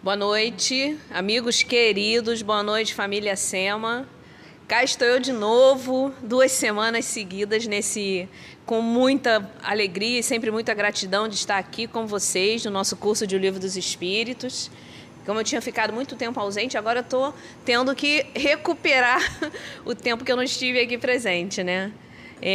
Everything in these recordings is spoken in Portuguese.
Boa noite, amigos queridos, boa noite, família Sema. Cá estou eu de novo, 2 semanas seguidas, com muita alegria e sempre muita gratidão de estar aqui com vocês no nosso curso de O Livro dos Espíritos. Como eu tinha ficado muito tempo ausente, agora estou tendo que recuperar o tempo que eu não estive aqui presente, né?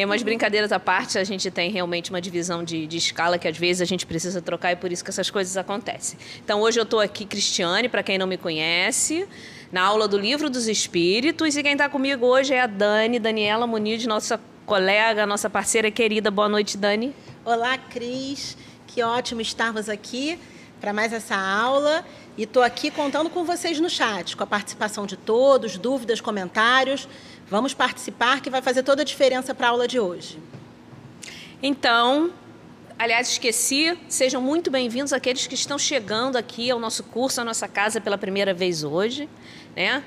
Mas brincadeiras à parte, a gente tem realmente uma divisão de escala que às vezes a gente precisa trocar e por isso que essas coisas acontecem. Então hoje eu estou aqui, Cristiane, para quem não me conhece, na aula do Livro dos Espíritos, e quem está comigo hoje é a Daniela Muniz, nossa colega, nossa parceira querida. Boa noite, Dani. Olá, Cris. Que ótimo estarmos aqui para mais essa aula. E estou aqui contando com vocês no chat, com a participação de todos, dúvidas, comentários. Vamos participar, que vai fazer toda a diferença para a aula de hoje. Então, aliás, esqueci, sejam muito bem-vindos aqueles que estão chegando aqui ao nosso curso, à nossa casa pela primeira vez hoje, né?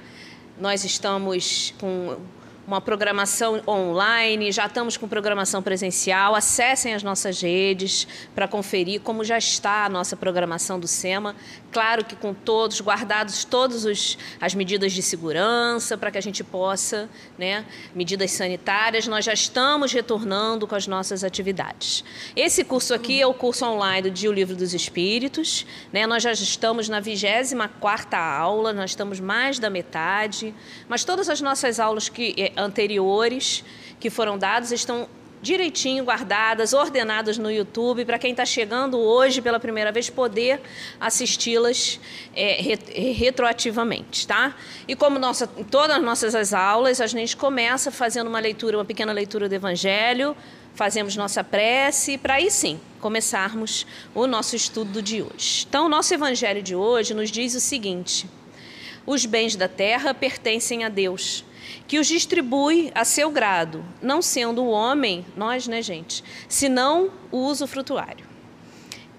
Nós estamos com uma programação online, já estamos com programação presencial. Acessem as nossas redes para conferir como já está a nossa programação do SEMA. Claro que com todos, guardados todas as medidas de segurança para que a gente possa, né, medidas sanitárias, nós já estamos retornando com as nossas atividades. Esse curso aqui é o curso online do Dia o Livro dos Espíritos, né? Nós já estamos na 24ª aula, nós estamos mais da metade, mas todas as nossas aulas anteriores que foram dadas estão direitinho guardadas, ordenadas no YouTube, para quem está chegando hoje pela primeira vez poder assisti-las retroativamente, tá? E como todas as nossas aulas, a gente começa fazendo uma pequena leitura do Evangelho, fazemos nossa prece, para aí sim começarmos o nosso estudo de hoje. Então, o nosso Evangelho de hoje nos diz o seguinte: os bens da terra pertencem a Deus, que os distribui a seu grado, não sendo o homem, nós, né, gente, senão o usufrutuário.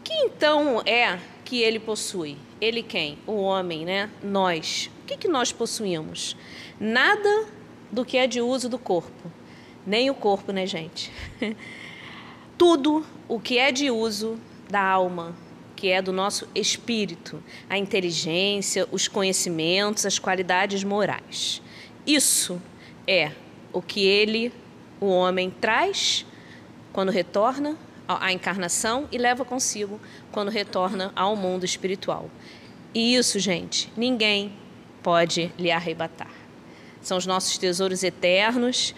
Que então é que ele possui? Ele quem? O homem, né? Nós. O que nós possuímos? Nada do que é de uso do corpo. Nem o corpo, né, gente? Tudo o que é de uso da alma, que é do nosso espírito, a inteligência, os conhecimentos, as qualidades morais. Isso é o que o homem, traz quando retorna à encarnação e leva consigo quando retorna ao mundo espiritual. E isso, gente, ninguém pode lhe arrebatar. São os nossos tesouros eternos,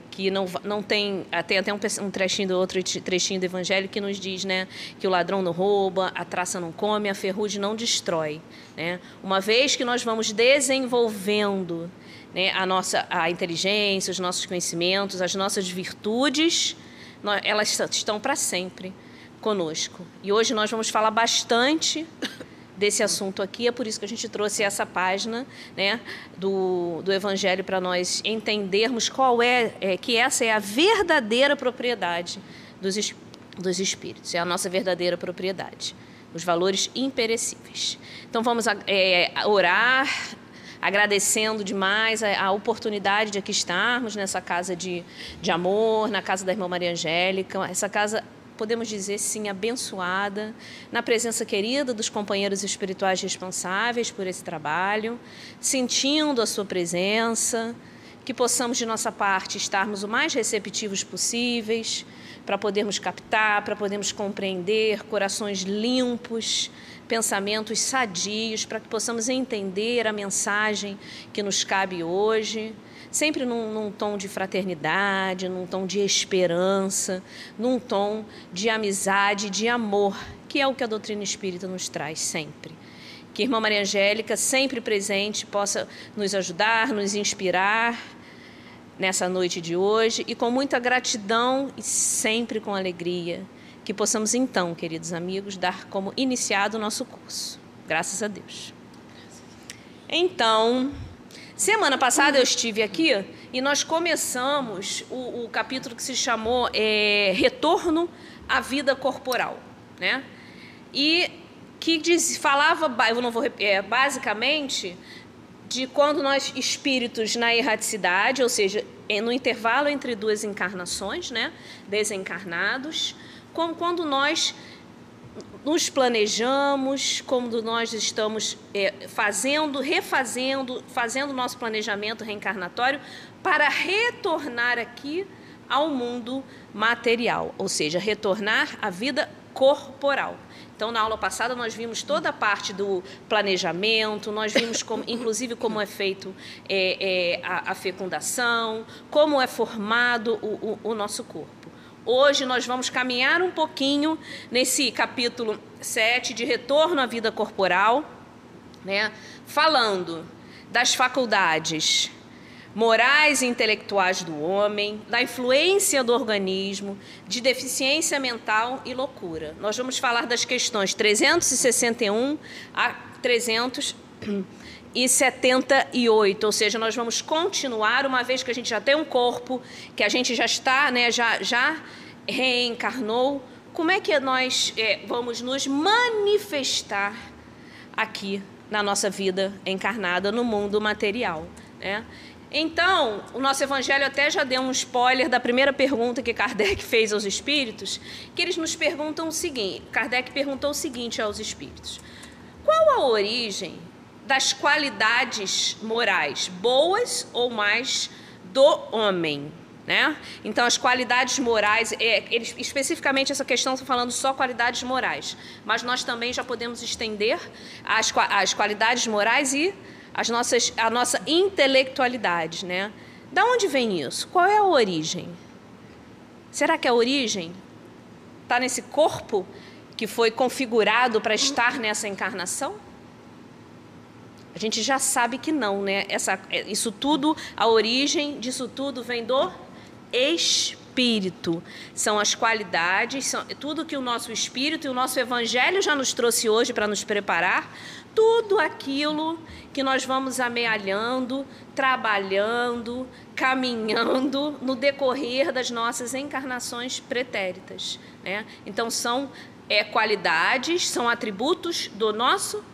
que não tem até um trechinho do Evangelho que nos diz, né, que o ladrão não rouba, a traça não come, a ferrugem não destrói, né? Uma vez que nós vamos desenvolvendo, né, a inteligência, os nossos conhecimentos, as nossas virtudes, elas estão para sempre conosco. E hoje nós vamos falar bastante desse assunto aqui, é por isso que a gente trouxe essa página, né, do Evangelho, para nós entendermos que essa é a verdadeira propriedade dos Espíritos, é a nossa verdadeira propriedade, os valores imperecíveis. Então vamos orar, agradecendo demais a oportunidade de aqui estarmos nessa casa de amor, na casa da irmã Maria Angélica, essa casa, podemos dizer, sim, abençoada, na presença querida dos companheiros espirituais responsáveis por esse trabalho, sentindo a sua presença, que possamos, de nossa parte, estarmos o mais receptivos possíveis, para podermos captar, para podermos compreender, corações limpos, pensamentos sadios, para que possamos entender a mensagem que nos cabe hoje, sempre num tom de fraternidade, num tom de esperança, num tom de amizade, de amor, que é o que a doutrina espírita nos traz sempre. Que a irmã Maria Angélica, sempre presente, possa nos ajudar, nos inspirar nessa noite de hoje, e com muita gratidão e sempre com alegria, que possamos então, queridos amigos, dar como iniciado o nosso curso. Graças a Deus. Então, semana passada eu estive aqui e nós começamos o capítulo que se chamou Retorno à Vida Corporal, né? E que falava, eu não vou basicamente, de quando nós, espíritos na erraticidade, ou seja, no intervalo entre duas encarnações, né, desencarnados, como quando nós nos planejamos, quando nós estamos fazendo o nosso planejamento reencarnatório para retornar aqui ao mundo material, ou seja, retornar à vida corporal. Então, na aula passada, nós vimos toda a parte do planejamento, nós vimos, inclusive, como é feito a fecundação, como é formado o nosso corpo. Hoje nós vamos caminhar um pouquinho nesse capítulo 7 de retorno à vida corporal, né, falando das faculdades morais e intelectuais do homem, da influência do organismo, de deficiência mental e loucura. Nós vamos falar das questões 361 a 378, ou seja, nós vamos continuar, uma vez que a gente já tem um corpo, que a gente já está, né, já reencarnou, como é que nós vamos nos manifestar aqui na nossa vida encarnada no mundo material, né? Então, o nosso evangelho até já deu um spoiler da primeira pergunta que Kardec fez aos espíritos, que eles nos perguntam o seguinte, Kardec perguntou o seguinte aos espíritos: qual a origem das qualidades morais, boas ou mais, do homem? Né? Então, as qualidades morais, especificamente essa questão está falando só qualidades morais, mas nós também já podemos estender as qualidades morais e a nossa intelectualidade, né? Da onde vem isso? Qual é a origem? Será que a origem está nesse corpo que foi configurado para estar nessa encarnação? A gente já sabe que não, né? Isso tudo, a origem disso tudo vem do espírito. São as qualidades, tudo que o nosso espírito e o nosso evangelho já nos trouxe hoje para nos preparar, tudo aquilo que nós vamos amealhando, trabalhando, caminhando no decorrer das nossas encarnações pretéritas, né? Então são qualidades, são atributos do nosso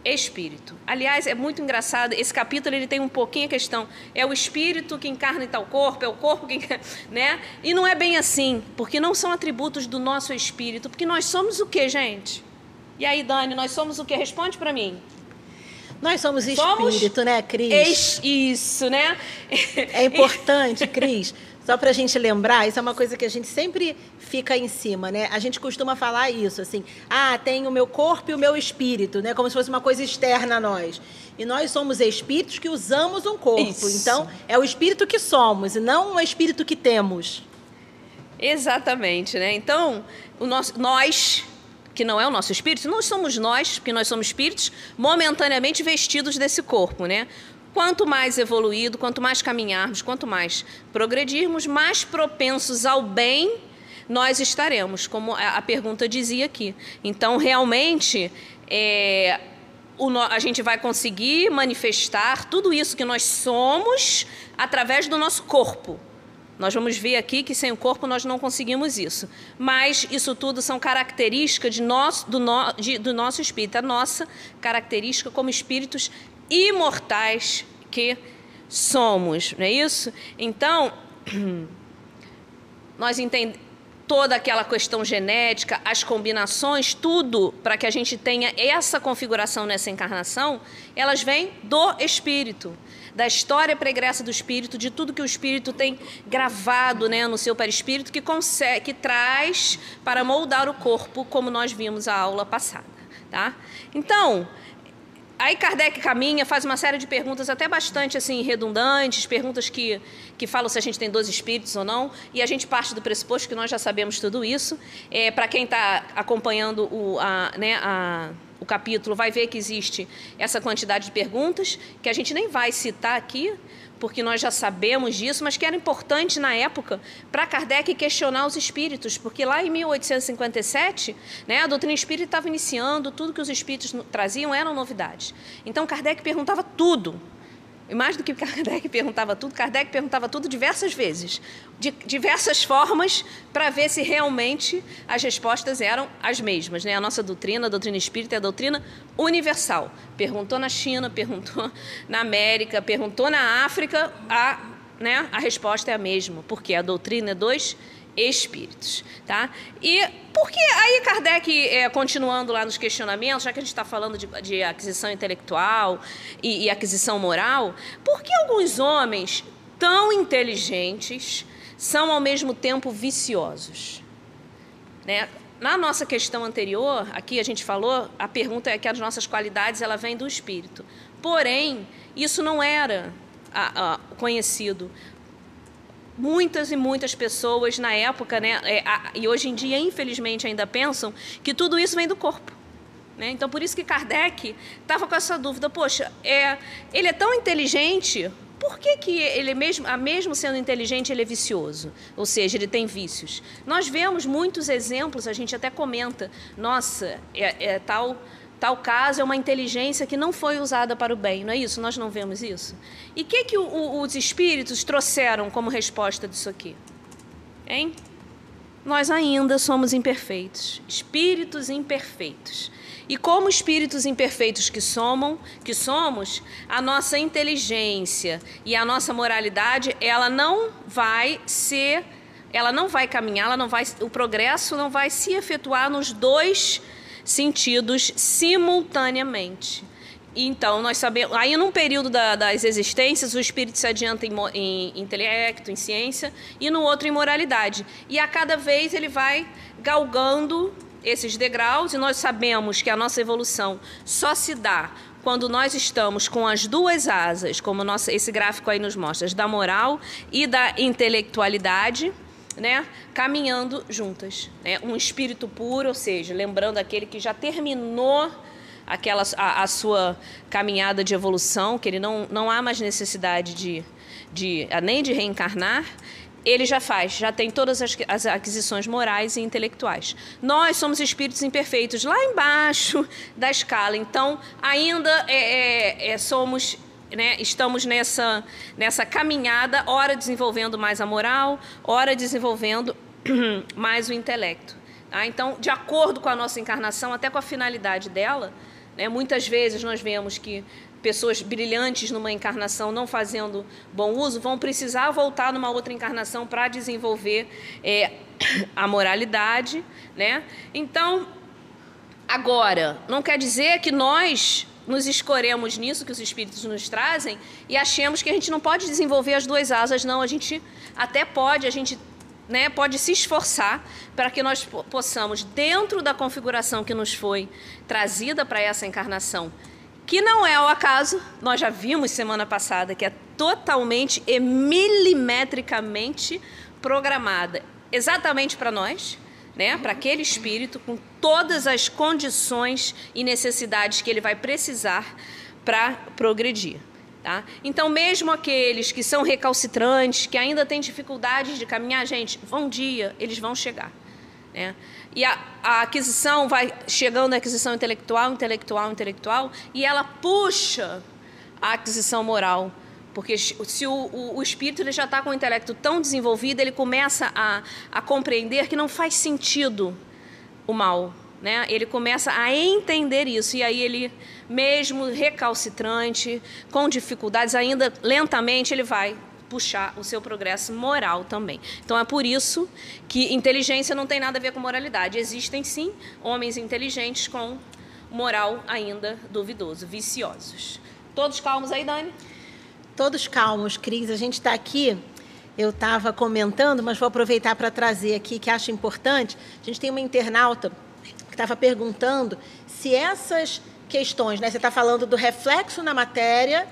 espírito. Aliás, é muito engraçado, esse capítulo ele tem um pouquinho a questão, é o espírito que encarna em tal corpo, é o corpo que encarna, né? E não é bem assim, porque não são atributos do nosso espírito, porque nós somos o quê, gente? E aí, Dani, nós somos o quê? Responde para mim. Nós somos espírito, né, Cris? Isso, né? É importante, Cris, só para a gente lembrar, isso é uma coisa que a gente sempre fica em cima, né? A gente costuma falar isso, assim, tem o meu corpo e o meu espírito, né? Como se fosse uma coisa externa a nós. E nós somos espíritos que usamos um corpo. Isso. Então, é o espírito que somos e não o espírito que temos. Exatamente, né? Então, nós, que não é o nosso espírito, não somos nós, porque nós somos espíritos momentaneamente vestidos desse corpo, né? Quanto mais evoluído, quanto mais caminharmos, quanto mais progredirmos, mais propensos ao bem nós estaremos, como a pergunta dizia aqui. Então, realmente, a gente vai conseguir manifestar tudo isso que nós somos através do nosso corpo. Nós vamos ver aqui que sem o corpo nós não conseguimos isso. Mas isso tudo são características do nosso espírito, a nossa característica como espíritos imortais que somos, não é isso? Então, nós entendemos toda aquela questão genética, as combinações, tudo para que a gente tenha essa configuração nessa encarnação, elas vêm do espírito, da história pregressa do espírito, de tudo que o espírito tem gravado, né, no seu perispírito, que traz para moldar o corpo, como nós vimos a aula passada, tá? Então, aí Kardec caminha, faz uma série de perguntas até bastante assim, redundantes, perguntas que falam se a gente tem 12 espíritos ou não, e a gente parte do pressuposto que nós já sabemos tudo isso. Para quem está acompanhando o capítulo, vai ver que existe essa quantidade de perguntas, que a gente nem vai citar aqui, porque nós já sabemos disso, mas que era importante na época para Kardec questionar os espíritos, porque lá em 1857, né, a doutrina espírita estava iniciando, tudo que os espíritos traziam eram novidades. Então Kardec perguntava tudo. E mais do que Kardec perguntava tudo diversas vezes, de diversas formas, para ver se realmente as respostas eram as mesmas, né? A nossa doutrina, a doutrina espírita, é a doutrina universal. Perguntou na China, perguntou na América, perguntou na África, a resposta é a mesma, porque a doutrina é dos espíritos, tá? E por que aí Kardec, continuando lá nos questionamentos, já que a gente está falando de aquisição intelectual e aquisição moral, por que alguns homens tão inteligentes são ao mesmo tempo viciosos? Né? Na nossa questão anterior, aqui a gente falou, a pergunta é que as nossas qualidades ela vem do espírito. Porém, isso não era conhecido. Muitas e muitas pessoas na época, né, e hoje em dia, infelizmente, ainda pensam que tudo isso vem do corpo. Né? Então, por isso que Kardec estava com essa dúvida. Poxa, ele é tão inteligente, por que ele, mesmo sendo inteligente, ele é vicioso? Ou seja, ele tem vícios. Nós vemos muitos exemplos, a gente até comenta, nossa, tal caso é uma inteligência que não foi usada para o bem, não é isso? Nós não vemos isso? E o que os espíritos trouxeram como resposta disso aqui? Hein? nós ainda somos imperfeitos, espíritos imperfeitos. E como espíritos imperfeitos que somos, a nossa inteligência e a nossa moralidade, ela não vai caminhar, o progresso não vai se efetuar nos dois sentidos simultaneamente. Então, nós sabemos, aí num período das existências, o espírito se adianta em intelecto, em ciência, e no outro em moralidade. E a cada vez ele vai galgando esses degraus, e nós sabemos que a nossa evolução só se dá quando nós estamos com as duas asas, como esse gráfico aí nos mostra, da moral e da intelectualidade, né, caminhando juntas. Né? Um espírito puro, ou seja, lembrando aquele que já terminou a sua caminhada de evolução, que ele não há mais necessidade nem de reencarnar, ele já tem todas as aquisições morais e intelectuais. Nós somos espíritos imperfeitos lá embaixo da escala, então ainda somos, né, estamos nessa caminhada, ora desenvolvendo mais a moral, ora desenvolvendo mais o intelecto. Tá? Então, de acordo com a nossa encarnação, até com a finalidade dela, né, muitas vezes nós vemos que pessoas brilhantes numa encarnação não fazendo bom uso, vão precisar voltar numa outra encarnação para desenvolver a moralidade, né? Então, agora, não quer dizer que nós nos escoremos nisso que os espíritos nos trazem e achemos que a gente não pode desenvolver as duas asas, não. A gente até pode, né, pode se esforçar para que nós possamos, dentro da configuração que nos foi trazida para essa encarnação, que não é ao acaso, nós já vimos semana passada, que é totalmente e milimetricamente programada exatamente para nós, né? Para aquele espírito, com todas as condições e necessidades que ele vai precisar para progredir. Tá? Então, mesmo aqueles que são recalcitrantes, que ainda têm dificuldades de caminhar, gente, um dia eles vão chegar. Né? E a aquisição vai chegando à aquisição intelectual, e ela puxa a aquisição moral. Porque se o espírito ele já está com o intelecto tão desenvolvido, ele começa a compreender que não faz sentido o mal. Né? Ele começa a entender isso, e aí ele, mesmo recalcitrante, com dificuldades, ainda lentamente ele vai puxar o seu progresso moral também. Então é por isso que inteligência não tem nada a ver com moralidade. Existem sim homens inteligentes com moral ainda duvidoso, viciosos. Todos calmos aí, Dani? Todos calmos, Cris. A gente está aqui, eu estava comentando, mas vou aproveitar para trazer aqui, que acho importante. A gente tem uma internauta que estava perguntando se essas questões, né, você está falando do reflexo na matéria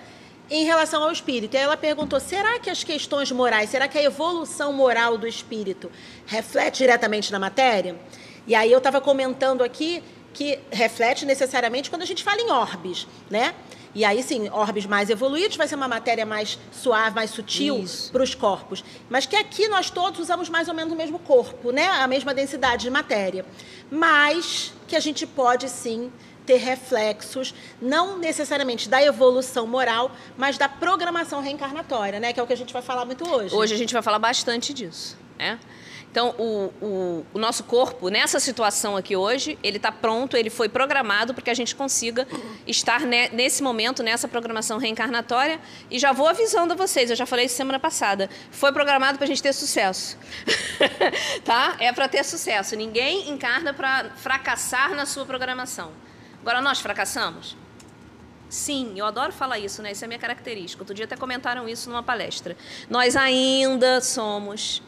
em relação ao espírito. E aí ela perguntou, será que as questões morais, será que a evolução moral do espírito reflete diretamente na matéria? E aí eu estava comentando aqui que reflete necessariamente quando a gente fala em orbes, né? E aí, sim, orbes mais evoluídos vai ser uma matéria mais suave, mais sutil para os corpos. Mas que aqui nós todos usamos mais ou menos o mesmo corpo, né? A mesma densidade de matéria. Mas que a gente pode, sim, ter reflexos, não necessariamente da evolução moral, mas da programação reencarnatória, né? Que é o que a gente vai falar muito hoje. Hoje a gente vai falar bastante disso, né? Então, o nosso corpo, nessa situação aqui hoje, ele está pronto, ele foi programado para que a gente consiga estar nesse momento, nessa programação reencarnatória. E já vou avisando a vocês, eu já falei isso semana passada, foi programado para a gente ter sucesso. Tá? É para ter sucesso. Ninguém encarna para fracassar na sua programação. Agora, nós fracassamos? Sim, eu adoro falar isso, né? Isso é minha característica. Outro dia até comentaram isso numa palestra. Nós ainda somos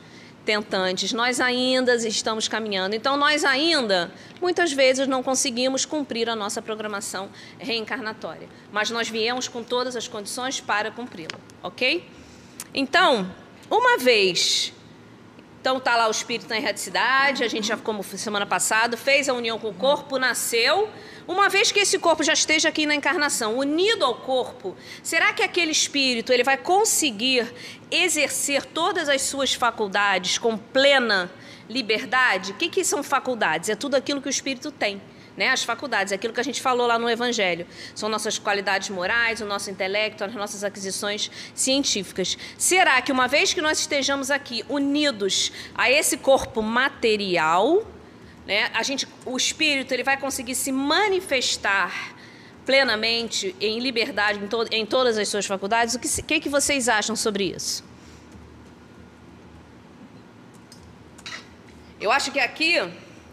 tentantes, nós ainda estamos caminhando. Então, nós ainda, muitas vezes, não conseguimos cumprir a nossa programação reencarnatória. Mas nós viemos com todas as condições para cumpri-la, ok? Então, uma vez... Então, está lá o espírito na erraticidade, a gente já, como semana passada, fez a união com o corpo, nasceu. Uma vez que esse corpo já esteja aqui na encarnação, unido ao corpo, será que aquele espírito ele vai conseguir exercer todas as suas faculdades com plena liberdade? O que são faculdades? É tudo aquilo que o espírito tem, né? As faculdades, aquilo que a gente falou lá no Evangelho. São nossas qualidades morais, o nosso intelecto, as nossas aquisições científicas. Será que uma vez que nós estejamos aqui unidos a esse corpo material, né, o espírito ele vai conseguir se manifestar plenamente, em liberdade, em todas as suas faculdades? O que vocês acham sobre isso? Eu acho que aqui,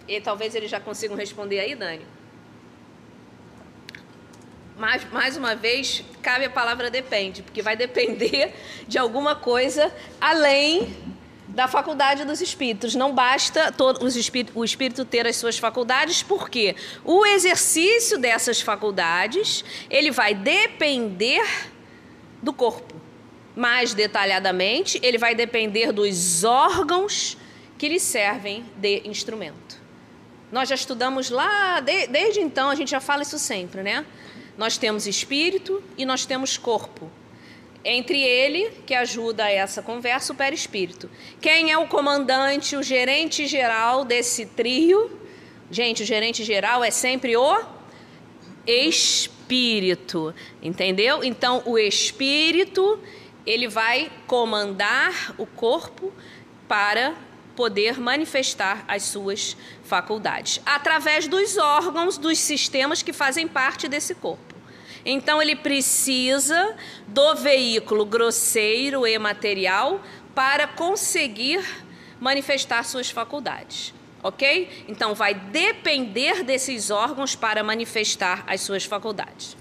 e talvez eles já consigam responder aí, Dani. Mas, mais uma vez, cabe a palavra depende, porque vai depender de alguma coisa além da faculdade dos espíritos. Não basta o espírito ter as suas faculdades, porque o exercício dessas faculdades, ele vai depender do corpo. Mais detalhadamente, ele vai depender dos órgãos que lhe servem de instrumento. Nós já estudamos lá, desde então, a gente já fala isso sempre, né? Nós temos espírito e nós temos corpo. Entre ele, que ajuda essa conversa, o perispírito. Quem é o comandante, o gerente geral desse trio? Gente, o gerente geral é sempre o espírito, entendeu? Então, o espírito, ele vai comandar o corpo para poder manifestar as suas faculdades, através dos órgãos, dos sistemas que fazem parte desse corpo. Então, ele precisa do veículo grosseiro e material para conseguir manifestar suas faculdades, ok? Então, vai depender desses órgãos para manifestar as suas faculdades.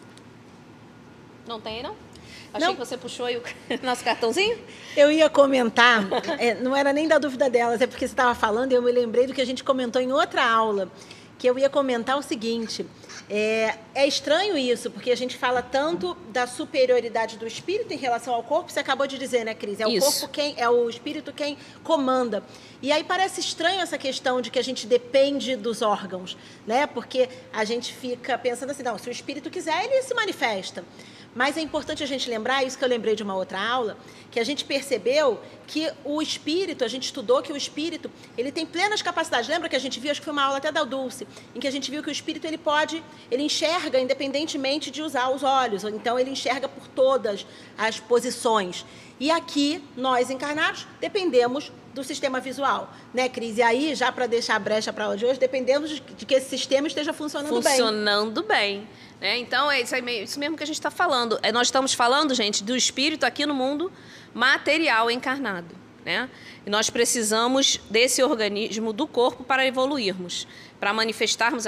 Não tem, não? Achei que você puxou aí o nosso cartãozinho. Eu ia comentar, não era nem da dúvida delas, é porque você estava falando e eu me lembrei do que a gente comentou em outra aula, que eu ia comentar o seguinte... É estranho isso, porque a gente fala tanto da superioridade do espírito em relação ao corpo. Você acabou de dizer, né, Cris? É o corpo é o espírito quem comanda. E aí parece estranho essa questão de que a gente depende dos órgãos, né? Porque a gente fica pensando assim, não, se o espírito quiser, ele se manifesta. Mas é importante a gente lembrar, isso que eu lembrei de uma outra aula, que a gente percebeu que o espírito, a gente estudou que o espírito, ele tem plenas capacidades. Lembra que a gente viu, acho que foi uma aula até da Dulce, em que a gente viu que o espírito, ele enxerga independentemente de usar os olhos, então ele enxerga por todas as posições. E aqui, nós encarnados, dependemos do sistema visual, né, Cris? E aí, já para deixar a brecha para a aula de hoje, dependemos de que esse sistema esteja funcionando bem. Né? Então, é isso mesmo que a gente está falando. Nós estamos falando, gente, do espírito aqui no mundo material encarnado, né? E nós precisamos desse organismo do corpo para evoluirmos, para manifestarmos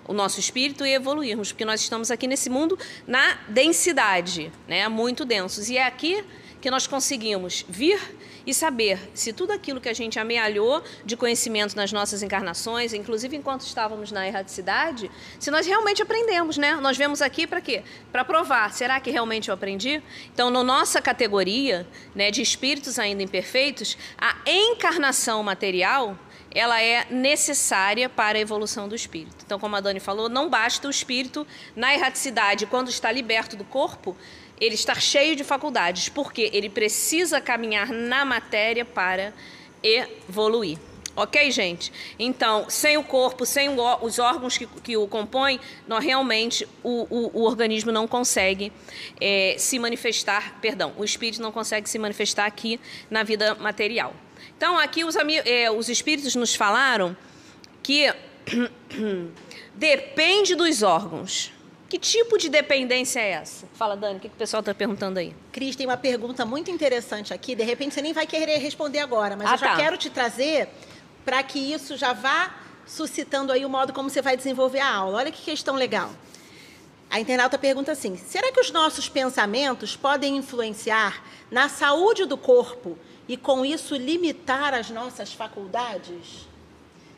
o nosso espírito e evoluirmos, porque nós estamos aqui nesse mundo na densidade, né? Muito densos. E é aqui que nós conseguimos vir e saber se tudo aquilo que a gente amealhou de conhecimento nas nossas encarnações, inclusive enquanto estávamos na erraticidade, se nós realmente aprendemos, né? Nós viemos aqui para quê? Para provar, será que realmente eu aprendi? Então, na nossa categoria, né, de espíritos ainda imperfeitos, a encarnação material, ela é necessária para a evolução do espírito. Então, como a Dani falou, não basta o espírito na erraticidade, quando está liberto do corpo, ele está cheio de faculdades, porque ele precisa caminhar na matéria para evoluir. Ok, gente? Então, sem o corpo, sem os órgãos que o compõem, realmente o organismo não consegue se manifestar, o espírito não consegue se manifestar aqui na vida material. Então, aqui os espíritos nos falaram que depende dos órgãos. Que tipo de dependência é essa? Fala, Dani, o que o pessoal está perguntando aí? Cris, tem uma pergunta muito interessante aqui. De repente, você nem vai querer responder agora, mas eu já quero te trazer para que isso já vá suscitando aí o modo como você vai desenvolver a aula. Olha que questão legal. A internauta pergunta assim, será que os nossos pensamentos podem influenciar na saúde do corpo e, com isso, limitar as nossas faculdades?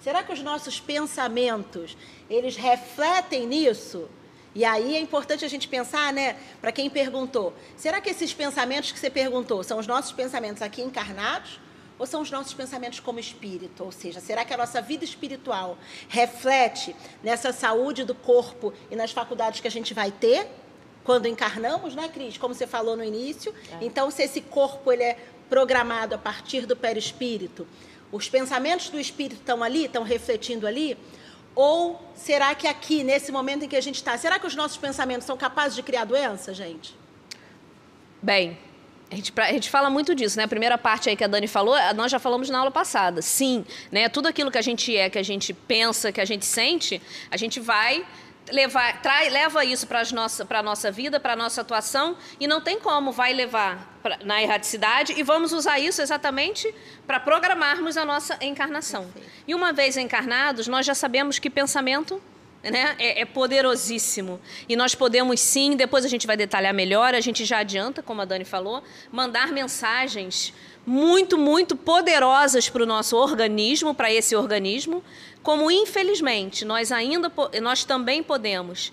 Será que os nossos pensamentos, eles refletem nisso? E aí é importante a gente pensar, né, para quem perguntou, será que esses pensamentos que você perguntou são os nossos pensamentos aqui encarnados ou são os nossos pensamentos como espírito? Ou seja, será que a nossa vida espiritual reflete nessa saúde do corpo e nas faculdades que a gente vai ter quando encarnamos, né, Cris? Como você falou no início. Então, se esse corpo ele é programado a partir do perispírito, os pensamentos do espírito estão ali, estão refletindo ali, Ou será que aqui, nesse momento em que a gente está, será que os nossos pensamentos são capazes de criar doença, gente? Bem, a gente fala muito disso, né? A primeira parte aí que a Dani falou, nós já falamos na aula passada. Sim, né? Tudo aquilo que a gente é, que a gente pensa, que a gente sente, a gente vai leva isso para a nossa vida, para a nossa atuação, e não tem como, vai levar na erraticidade, e vamos usar isso exatamente para programarmos a nossa encarnação. E uma vez encarnados, nós já sabemos que pensamento, né, é poderosíssimo. E nós podemos sim, depois a gente vai detalhar melhor, a gente já adianta, como a Dani falou, mandar mensagens muito, muito poderosas para o nosso organismo, para esse organismo, como infelizmente nós também podemos,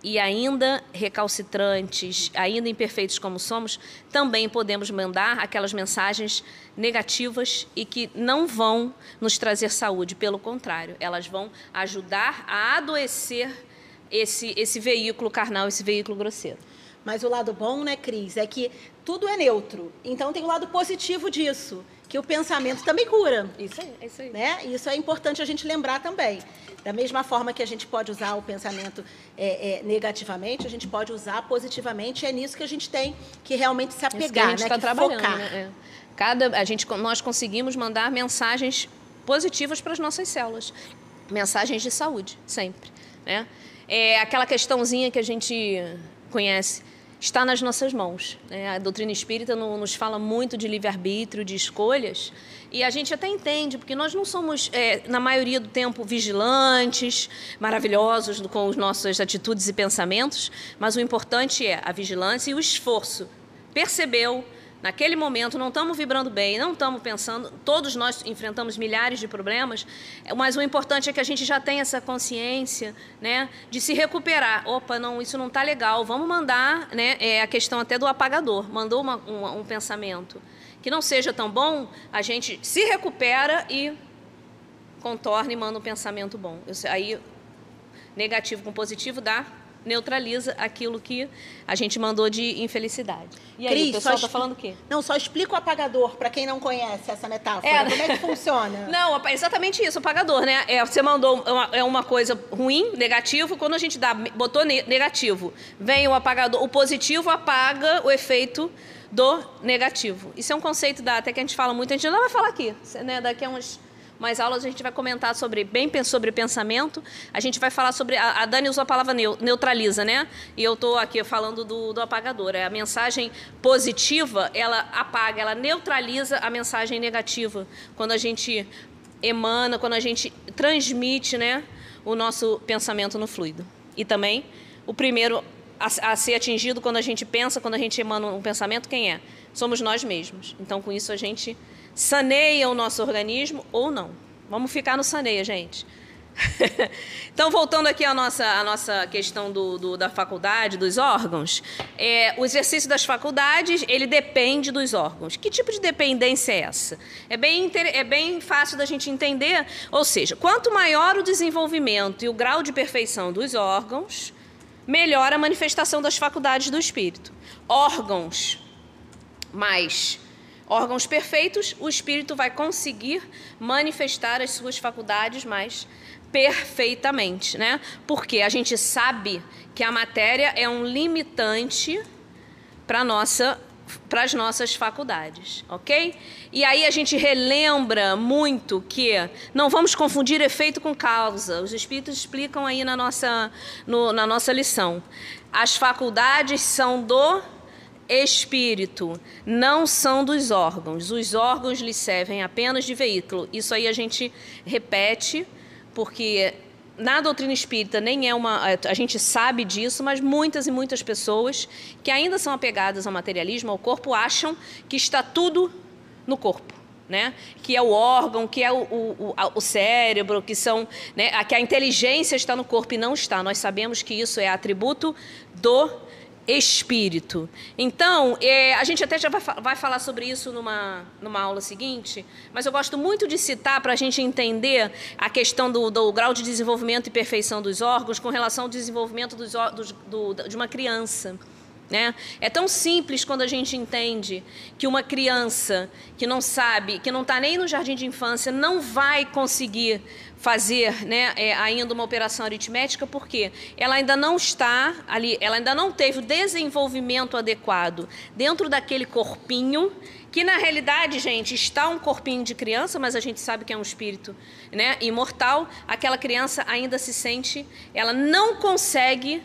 e ainda recalcitrantes, ainda imperfeitos como somos, também podemos mandar aquelas mensagens negativas e que não vão nos trazer saúde, pelo contrário, elas vão ajudar a adoecer esse veículo carnal, esse veículo grosseiro. Mas o lado bom, né, Cris, é que tudo é neutro. Então tem o lado positivo disso, que o pensamento também cura. Isso aí, é isso aí. Né? Isso é importante a gente lembrar também. Da mesma forma que a gente pode usar o pensamento negativamente, a gente pode usar positivamente. É nisso que a gente tem que realmente se apegar, que a gente né? Tá que trabalhando, focar. Né? Nós conseguimos mandar mensagens positivas para as nossas células. Mensagens de saúde, sempre. Né? Aquela questãozinha que a gente conhece, está nas nossas mãos. Né? A doutrina espírita nos fala muito de livre-arbítrio, de escolhas, e a gente até entende, porque nós não somos, na maioria do tempo, vigilantes, maravilhosos com as nossas atitudes e pensamentos, mas o importante é a vigilância e o esforço. Percebeu? Naquele momento não estamos vibrando bem, não estamos pensando, todos nós enfrentamos milhares de problemas, mas o importante é que a gente já tenha essa consciência, né, de se recuperar. Opa, não, isso não está legal, vamos mandar, né, a questão até do apagador, mandou um pensamento que não seja tão bom, a gente se recupera e contorna e manda um pensamento bom. Aí, negativo com positivo neutraliza aquilo que a gente mandou de infelicidade. E aí, Cris, o pessoal está falando o quê? Não, só explica o apagador, para quem não conhece essa metáfora. Como é que funciona? Não, exatamente isso, o apagador, né? Você mandou uma coisa ruim, negativo, quando a gente botou negativo, vem o apagador, o positivo apaga o efeito do negativo. Isso é um conceito até que a gente fala muito, a gente não vai falar aqui, né? Daqui a umas aulas a gente vai comentar sobre pensamento, a gente vai falar sobre, a Dani usou a palavra neutraliza, né? E eu estou aqui falando do apagador. A mensagem positiva, ela apaga, ela neutraliza a mensagem negativa, quando a gente emana, quando a gente transmite, né, o nosso pensamento no fluido. E também, o primeiro a ser atingido quando a gente pensa, quando a gente emana um pensamento, quem é? Somos nós mesmos. Então, com isso, a gente saneia o nosso organismo ou não. Vamos ficar no saneia, gente. Então, voltando aqui à nossa questão da faculdade, dos órgãos, o exercício das faculdades, ele depende dos órgãos. Que tipo de dependência é essa? É bem fácil da gente entender, ou seja, quanto maior o desenvolvimento e o grau de perfeição dos órgãos, melhor a manifestação das faculdades do espírito. Órgãos perfeitos, o espírito vai conseguir manifestar as suas faculdades mais perfeitamente, né? Porque a gente sabe que a matéria é um limitante para as nossas faculdades, ok? E aí a gente relembra muito que não vamos confundir efeito com causa. Os espíritos explicam aí na nossa lição. As faculdades são do espírito, não são dos órgãos. Os órgãos lhe servem apenas de veículo. Isso aí a gente repete, porque na doutrina espírita nem é a gente sabe disso, mas muitas e muitas pessoas que ainda são apegadas ao materialismo, ao corpo, acham que está tudo no corpo, né? Que é o órgão, que é o cérebro, que a inteligência está no corpo, e não está. Nós sabemos que isso é atributo do espírito. Então, a gente até já vai falar sobre isso numa aula seguinte, mas eu gosto muito de citar para a gente entender a questão do grau de desenvolvimento e perfeição dos órgãos com relação ao desenvolvimento de uma criança. né? É tão simples quando a gente entende que uma criança que não sabe, que não está nem no jardim de infância, não vai conseguir fazer, né, ainda uma operação aritmética, porque ela ainda não está ali, ela ainda não teve o desenvolvimento adequado dentro daquele corpinho, que na realidade, gente, está um corpinho de criança, mas a gente sabe que é um espírito, né, imortal. Aquela criança ainda se sente, ela não consegue,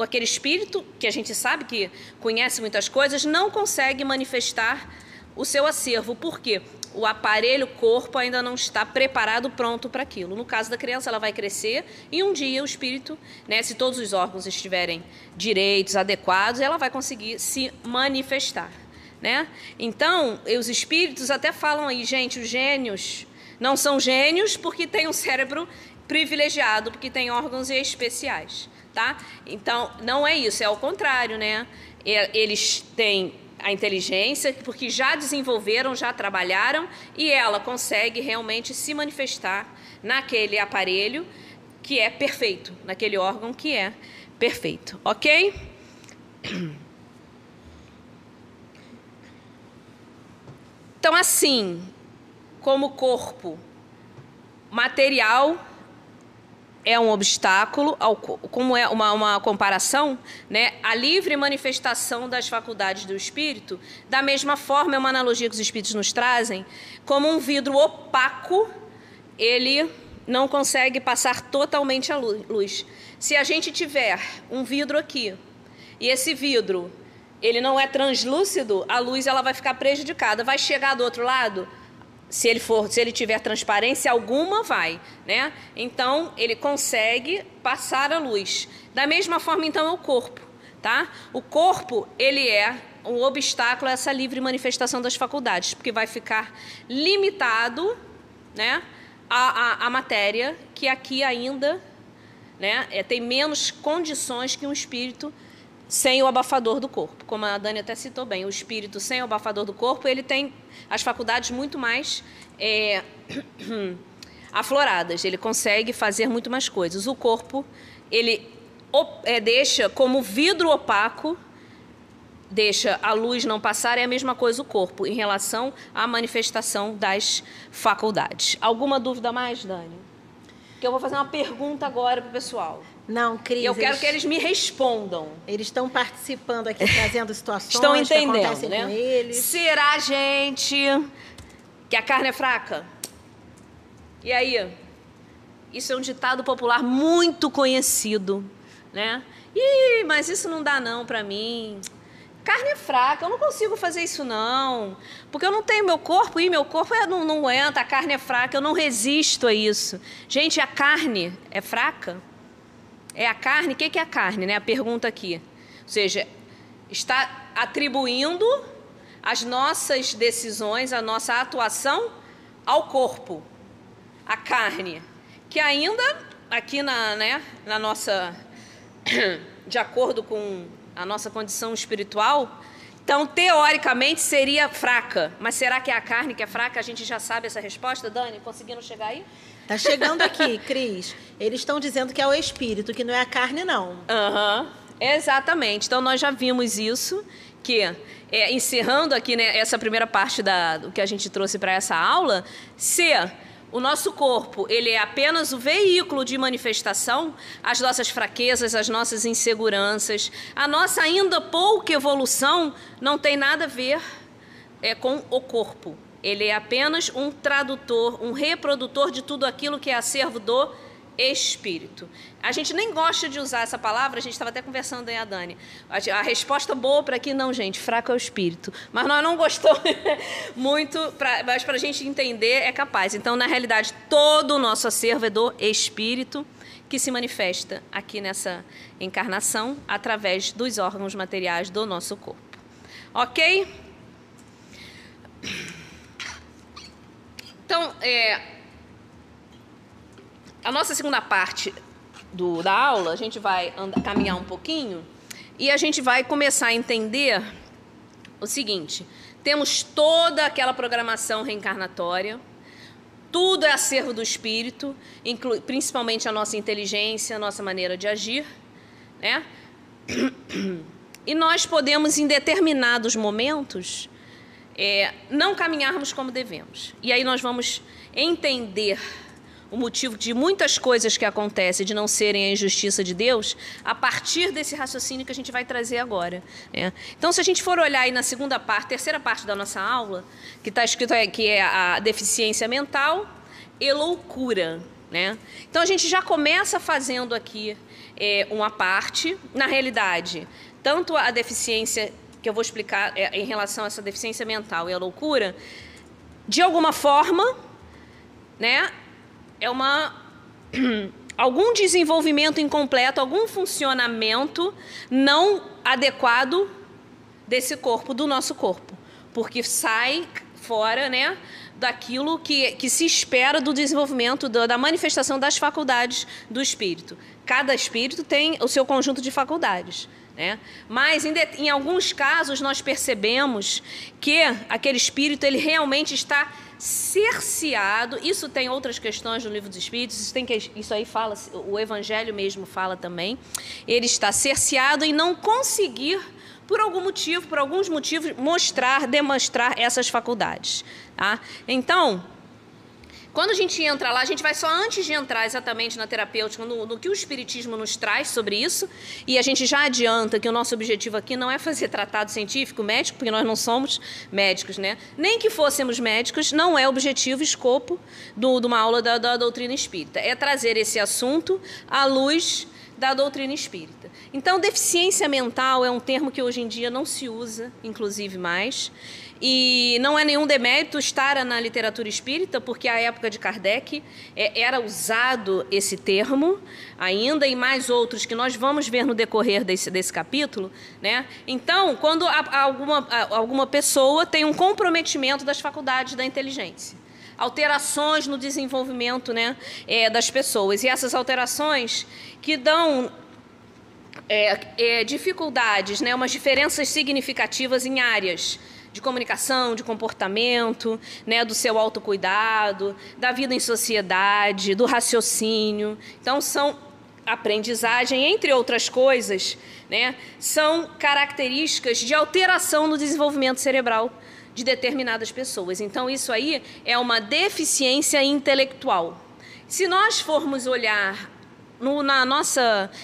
aquele espírito, que a gente sabe que conhece muitas coisas, não consegue manifestar o seu acervo. Por quê? O aparelho corpo ainda não está preparado, pronto para aquilo. No caso da criança, ela vai crescer e um dia o espírito, né, se todos os órgãos estiverem direitos, adequados, ela vai conseguir se manifestar, né? Então, os espíritos até falam aí, gente, os gênios não são gênios porque têm um cérebro privilegiado, porque têm órgãos especiais, tá? Então, não é isso, é ao contrário, né? Eles têm a inteligência, porque já desenvolveram, já trabalharam, e ela consegue realmente se manifestar naquele aparelho que é perfeito, naquele órgão que é perfeito, ok? Então, assim, como o corpo material é um obstáculo, como é uma comparação, né, a livre manifestação das faculdades do espírito, da mesma forma, é uma analogia que os espíritos nos trazem, como um vidro opaco, ele não consegue passar totalmente a luz. Se a gente tiver um vidro aqui, e esse vidro ele não é translúcido, a luz ela vai ficar prejudicada. Vai chegar do outro lado? Se ele tiver transparência alguma, vai, né? Então, ele consegue passar a luz. Da mesma forma, então, é o corpo, tá? O corpo, ele é um obstáculo a essa livre manifestação das faculdades, porque vai ficar limitado, né, a matéria, que aqui ainda, né, tem menos condições que um espírito sem o abafador do corpo. Como a Dani até citou bem, o espírito sem o abafador do corpo, ele tem as faculdades muito mais afloradas, ele consegue fazer muito mais coisas. O corpo, ele deixa como vidro opaco, deixa a luz não passar, é a mesma coisa o corpo, em relação à manifestação das faculdades. Alguma dúvida mais, Dani? Que eu vou fazer uma pergunta agora para o pessoal. Não, Cris. Eu quero que eles me respondam. Eles estão participando aqui, trazendo situações estão entendendo, que acontecem, né, com eles. Será, gente, que a carne é fraca? E aí? Isso é um ditado popular muito conhecido, né? Ih, mas isso não dá não para mim. Carne é fraca, eu não consigo fazer isso não, porque eu não tenho meu corpo, e meu corpo não aguenta, a carne é fraca, eu não resisto a isso. Gente, a carne é fraca? É a carne? O que é a carne, né? A pergunta aqui. Ou seja, está atribuindo as nossas decisões, a nossa atuação ao corpo, a carne, que ainda aqui na nossa, de acordo com a nossa condição espiritual, então, teoricamente, seria fraca. Mas será que é a carne que é fraca? A gente já sabe essa resposta, Dani? Conseguindo chegar aí? Tá chegando aqui, Cris. Eles estão dizendo que é o espírito, que não é a carne, não. Exatamente. Então, nós já vimos isso, que encerrando aqui, né, essa primeira parte do que a gente trouxe para essa aula, se o nosso corpo, ele é apenas o veículo de manifestação, as nossas fraquezas, as nossas inseguranças, a nossa ainda pouca evolução não tem nada a ver com o corpo. Ele é apenas um tradutor, um reprodutor de tudo aquilo que é acervo do espírito. A gente nem gosta de usar essa palavra, a gente estava até conversando aí, a Dani. A resposta boa para aqui, não, gente, fraco é o espírito. Mas nós não gostamos muito, mas para a gente entender é capaz. Então, na realidade, todo o nosso acervo é do espírito, que se manifesta aqui nessa encarnação através dos órgãos materiais do nosso corpo. Ok? Então, a nossa segunda parte da aula, a gente vai caminhar um pouquinho e a gente vai começar a entender o seguinte: temos toda aquela programação reencarnatória, tudo é acervo do espírito, principalmente a nossa inteligência, a nossa maneira de agir, né? e nós podemos, em determinados momentos, não caminharmos como devemos. E aí nós vamos entender o motivo de muitas coisas que acontecem de não serem a injustiça de Deus, a partir desse raciocínio que a gente vai trazer agora, né? Então, se a gente for olhar aí na segunda parte, terceira parte da nossa aula, que está escrito aí, que é a deficiência mental e loucura, né? Então, a gente já começa fazendo aqui uma parte, na realidade, tanto a deficiência, que eu vou explicar em relação a essa deficiência mental e a loucura, de alguma forma, né, algum desenvolvimento incompleto, algum funcionamento não adequado desse corpo, do nosso corpo, porque sai fora, né, daquilo que se espera do desenvolvimento, da manifestação das faculdades do espírito. Cada espírito tem o seu conjunto de faculdades, né? Mas em alguns casos nós percebemos que aquele espírito ele realmente está cerceado. Isso tem outras questões no Livro dos Espíritos, isso aí fala, o Evangelho mesmo fala também. Ele está cerceado em não conseguir, por alguns motivos, demonstrar essas faculdades, tá? Então, quando a gente entra lá, a gente vai só antes de entrar exatamente na terapêutica, no que o Espiritismo nos traz sobre isso, e a gente já adianta que o nosso objetivo aqui não é fazer tratado científico, médico, porque nós não somos médicos, né? Nem que fôssemos médicos, não é objetivo, escopo de uma aula da doutrina espírita. É trazer esse assunto à luz da doutrina espírita. Então, deficiência mental é um termo que hoje em dia não se usa, inclusive, mais. E não é nenhum demérito estar na literatura espírita, porque à época de Kardec era usado esse termo ainda, e mais outros que nós vamos ver no decorrer desse capítulo, né? Então, quando alguma pessoa tem um comprometimento das faculdades da inteligência, alterações no desenvolvimento, né, das pessoas, e essas alterações que dão dificuldades, né, umas diferenças significativas em áreas de comunicação, de comportamento, né, do seu autocuidado, da vida em sociedade, do raciocínio. Então, são aprendizagem, entre outras coisas, né, são características de alteração no desenvolvimento cerebral de determinadas pessoas. Então, isso aí é uma deficiência intelectual. Se nós formos olhar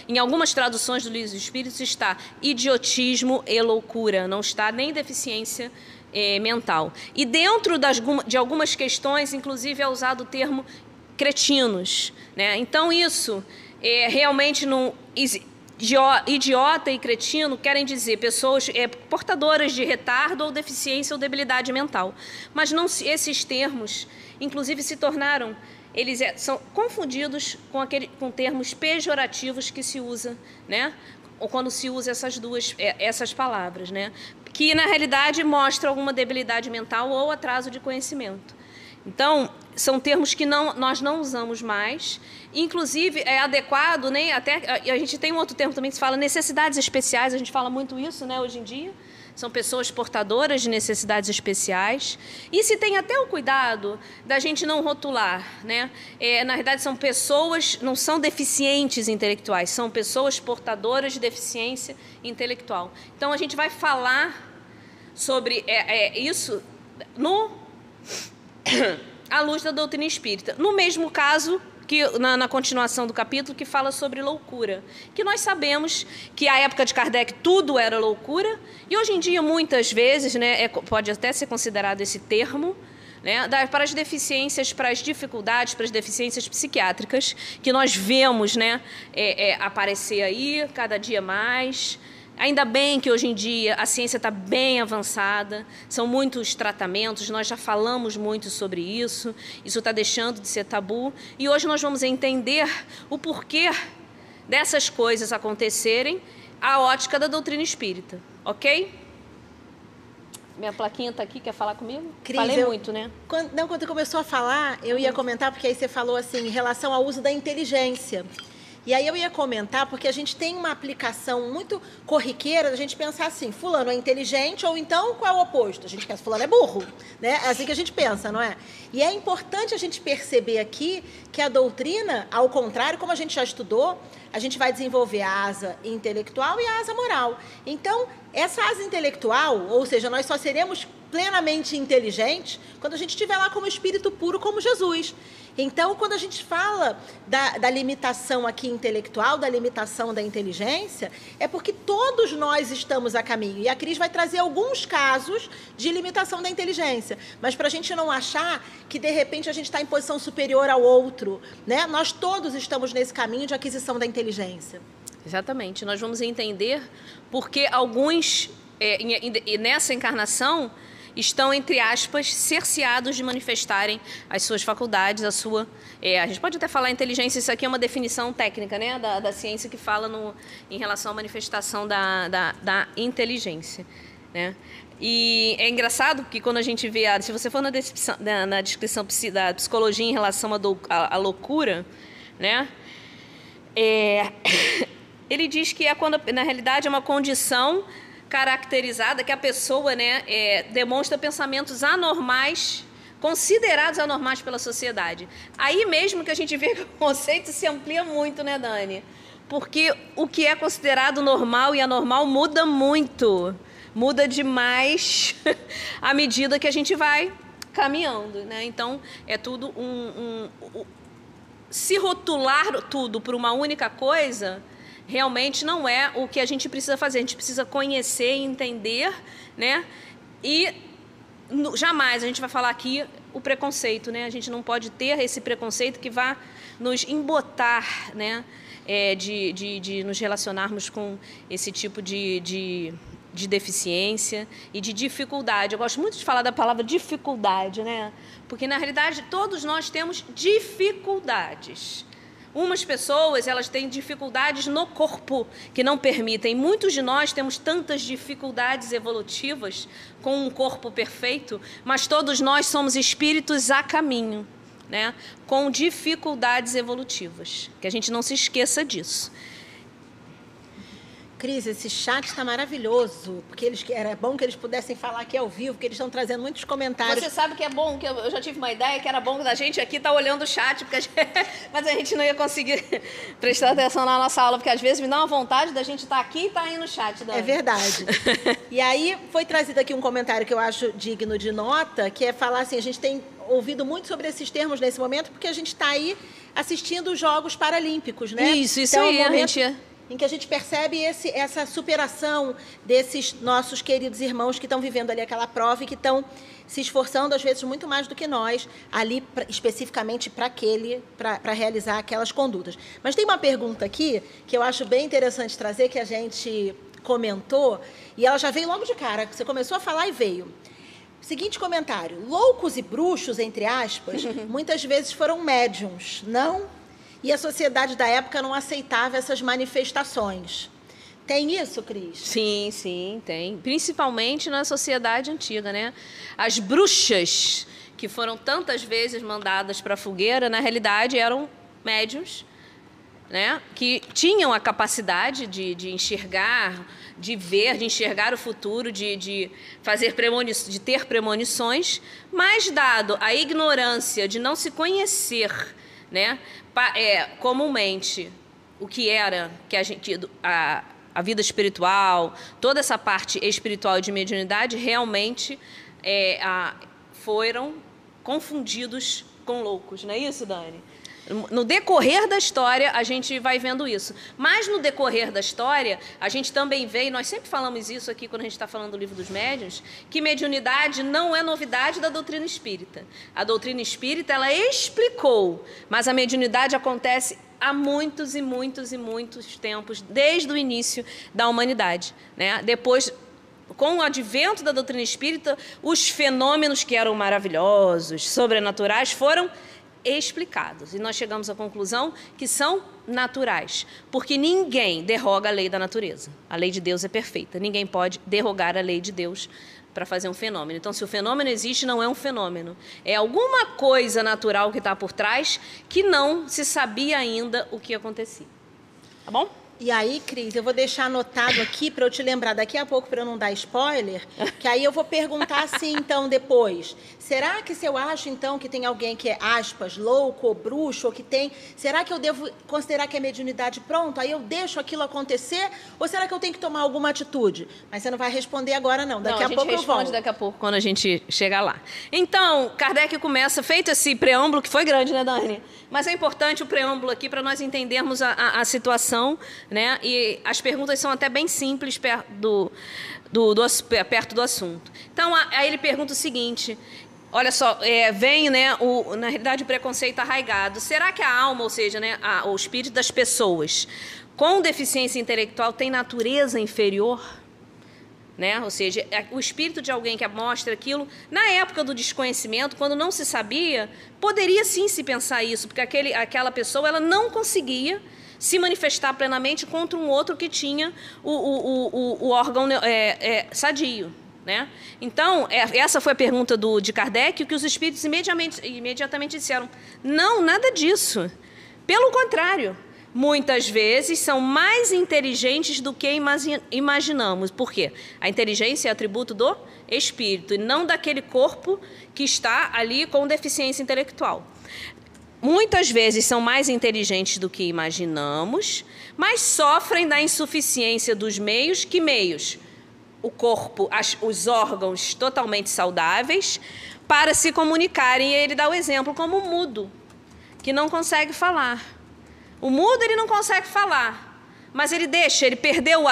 em algumas traduções do Livro dos Espíritos está idiotismo e loucura, não está nem deficiência mental. E dentro de algumas questões, inclusive, é usado o termo cretinos, né? Então, isso realmente não... Idiota e cretino querem dizer pessoas portadoras de retardo ou deficiência ou debilidade mental. Mas não, esses termos, inclusive, se tornaram... Eles são confundidos com termos pejorativos que se usa, né? Ou quando se usa essas palavras, né? Que, na realidade, mostram alguma debilidade mental ou atraso de conhecimento. Então, são termos que nós não usamos mais. Inclusive, é adequado, né? Até a gente tem um outro termo também que se fala necessidades especiais, a gente fala muito isso, né, hoje em dia. São pessoas portadoras de necessidades especiais. E se tem até o cuidado da gente não rotular, né? Na verdade, são pessoas, não são deficientes intelectuais, são pessoas portadoras de deficiência intelectual. Então, a gente vai falar sobre isso à luz da doutrina espírita. No mesmo caso, que na continuação do capítulo, que fala sobre loucura. Que nós sabemos que à época de Kardec tudo era loucura, e hoje em dia, muitas vezes, né, pode até ser considerado esse termo, né, para as deficiências, para as dificuldades, para as deficiências psiquiátricas, que nós vemos, né, aparecer aí cada dia mais. Ainda bem que hoje em dia a ciência está bem avançada, são muitos tratamentos, nós já falamos muito sobre isso está deixando de ser tabu, e hoje nós vamos entender o porquê dessas coisas acontecerem à ótica da doutrina espírita, ok? Minha plaquinha está aqui, quer falar comigo? Cris, falei muito, né? Quando começou a falar, eu ia comentar, porque aí você falou assim, em relação ao uso da inteligência. E aí eu ia comentar, porque a gente tem uma aplicação muito corriqueira da gente pensar assim, fulano é inteligente, ou então qual é o oposto? A gente pensa, fulano é burro, né? É assim que a gente pensa, não é? E é importante a gente perceber aqui que a doutrina, ao contrário, como a gente já estudou, a gente vai desenvolver a asa intelectual e a asa moral. Então, essa asa intelectual, ou seja, nós só seremos plenamente inteligentes quando a estiver lá como espírito puro, como Jesus. Então, quando a gente fala da limitação aqui intelectual, da limitação da inteligência, é porque todos nós estamos a caminho. E a Cris vai trazer alguns casos de limitação da inteligência. Mas para a gente não achar que, de repente, a gente está em posição superior ao outro, né? Nós todos estamos nesse caminho de aquisição da inteligência. Exatamente. Nós vamos entender porque alguns, nessa encarnação, estão, entre aspas, cerceados de manifestarem as suas faculdades, a sua... a gente pode até falar inteligência, isso aqui é uma definição técnica, né, da ciência que fala em relação à manifestação da inteligência, né? E é engraçado que quando a gente vê, se você for na descrição da psicologia em relação à loucura, né, ele diz que quando, na realidade, é uma condição caracterizada que a pessoa, né, demonstra pensamentos anormais, considerados anormais pela sociedade. Aí mesmo que a gente vê que o conceito se amplia muito, né, Dani? Porque o que é considerado normal e anormal muda muito, muda demais à medida que a gente vai caminhando, né? Então, é tudo se rotular tudo por uma única coisa realmente não é o que a gente precisa fazer. A gente precisa conhecer e entender, né? E jamais a gente vai falar aqui o preconceito, né? A gente não pode ter esse preconceito que vá nos embotar, né? De nos relacionarmos com esse tipo de deficiência e de dificuldade. Eu gosto muito de falar da palavra dificuldade, né? Porque, na realidade, todos nós temos dificuldades. Umas pessoas, elas têm dificuldades no corpo que não permitem. Muitos de nós temos tantas dificuldades evolutivas com um corpo perfeito, mas todos nós somos espíritos a caminho, né? Com dificuldades evolutivas. Que a gente não se esqueça disso. Cris, esse chat está maravilhoso, porque era bom que eles pudessem falar aqui ao vivo, porque eles estão trazendo muitos comentários. Você sabe que é bom, que eu já tive uma ideia que era bom da gente aqui estar olhando o chat, porque mas a gente não ia conseguir prestar atenção na nossa aula, porque às vezes me dá uma vontade da gente estar aqui e estar aí no chat. Dani. É verdade. E aí foi trazido aqui um comentário que eu acho digno de nota, que é falar assim, a gente tem ouvido muito sobre esses termos nesse momento, porque a gente está aí assistindo os Jogos Paralímpicos, né? Isso então, aí, a gente... em que a gente percebe essa superação desses nossos queridos irmãos que estão vivendo ali aquela prova e que estão se esforçando, às vezes, muito mais do que nós, ali especificamente para realizar aquelas condutas. Mas tem uma pergunta aqui que eu acho bem interessante trazer, que a gente comentou, e ela já veio logo de cara, você começou a falar e veio. Seguinte comentário: loucos e bruxos, entre aspas, muitas vezes foram médiums, não? E a sociedade da época não aceitava essas manifestações. Tem isso, Cris? Sim, sim, tem. Principalmente na sociedade antiga, né? As bruxas, que foram tantas vezes mandadas para a fogueira, na realidade eram médiuns, né? Que tinham a capacidade de enxergar, de ver, de enxergar o futuro, de ter premonições, mas dado a ignorância de não se conhecer, né? Comumente o que era que a vida espiritual, toda essa parte espiritual de mediunidade realmente foram confundidos com loucos, não é isso, Dani? No decorrer da história, a gente vai vendo isso. Mas no decorrer da história, a gente também vê, e nós sempre falamos isso aqui quando a gente está falando do livro dos médiuns, que mediunidade não é novidade da doutrina espírita. A doutrina espírita, ela explicou, mas a mediunidade acontece há muitos e muitos e muitos tempos, desde o início da humanidade, né? Depois, com o advento da doutrina espírita, os fenômenos que eram maravilhosos, sobrenaturais, foram explicados. E nós chegamos à conclusão que são naturais, porque ninguém derroga a lei da natureza. A lei de Deus é perfeita. Ninguém pode derrogar a lei de Deus para fazer um fenômeno. Então, se o fenômeno existe, não é um fenômeno. É alguma coisa natural que está por trás que não se sabia ainda o que acontecia. Tá bom? E aí, Cris, eu vou deixar anotado aqui para eu te lembrar daqui a pouco, para eu não dar spoiler, que aí eu vou perguntar assim, então, depois. Será que se eu acho, então, que tem alguém que é, aspas, louco ou bruxo, ou que tem... Será que eu devo considerar que é mediunidade pronto? Aí eu deixo aquilo acontecer? Ou será que eu tenho que tomar alguma atitude? Mas você não vai responder agora, não. Daqui a pouco eu volto. A gente responde daqui a pouco, quando a gente chegar lá. Então, Kardec começa, feito esse preâmbulo, que foi grande, né, Dani? Mas é importante o preâmbulo aqui para nós entendermos a situação, né? E as perguntas são até bem simples perto do assunto. Então, aí ele pergunta o seguinte... Olha só, vem, né, na realidade, o preconceito arraigado. Será que a alma, ou seja, né, o espírito das pessoas com deficiência intelectual tem natureza inferior? Né? Ou seja, o espírito de alguém que mostra aquilo, na época do desconhecimento, quando não se sabia, poderia sim se pensar isso, porque aquela pessoa ela não conseguia se manifestar plenamente contra um outro que tinha o órgão sadio. Né? Então, essa foi a pergunta de Kardec, que os espíritos imediatamente disseram, não, nada disso. Pelo contrário, muitas vezes são mais inteligentes do que imaginamos. Por quê? A inteligência é atributo do espírito e não daquele corpo que está ali com deficiência intelectual. Muitas vezes são mais inteligentes do que imaginamos, mas sofrem da insuficiência dos meios. Que meios? O corpo, os órgãos totalmente saudáveis para se comunicarem. E ele dá o exemplo como o mudo, que não consegue falar. O mudo ele não consegue falar, mas ele perdeu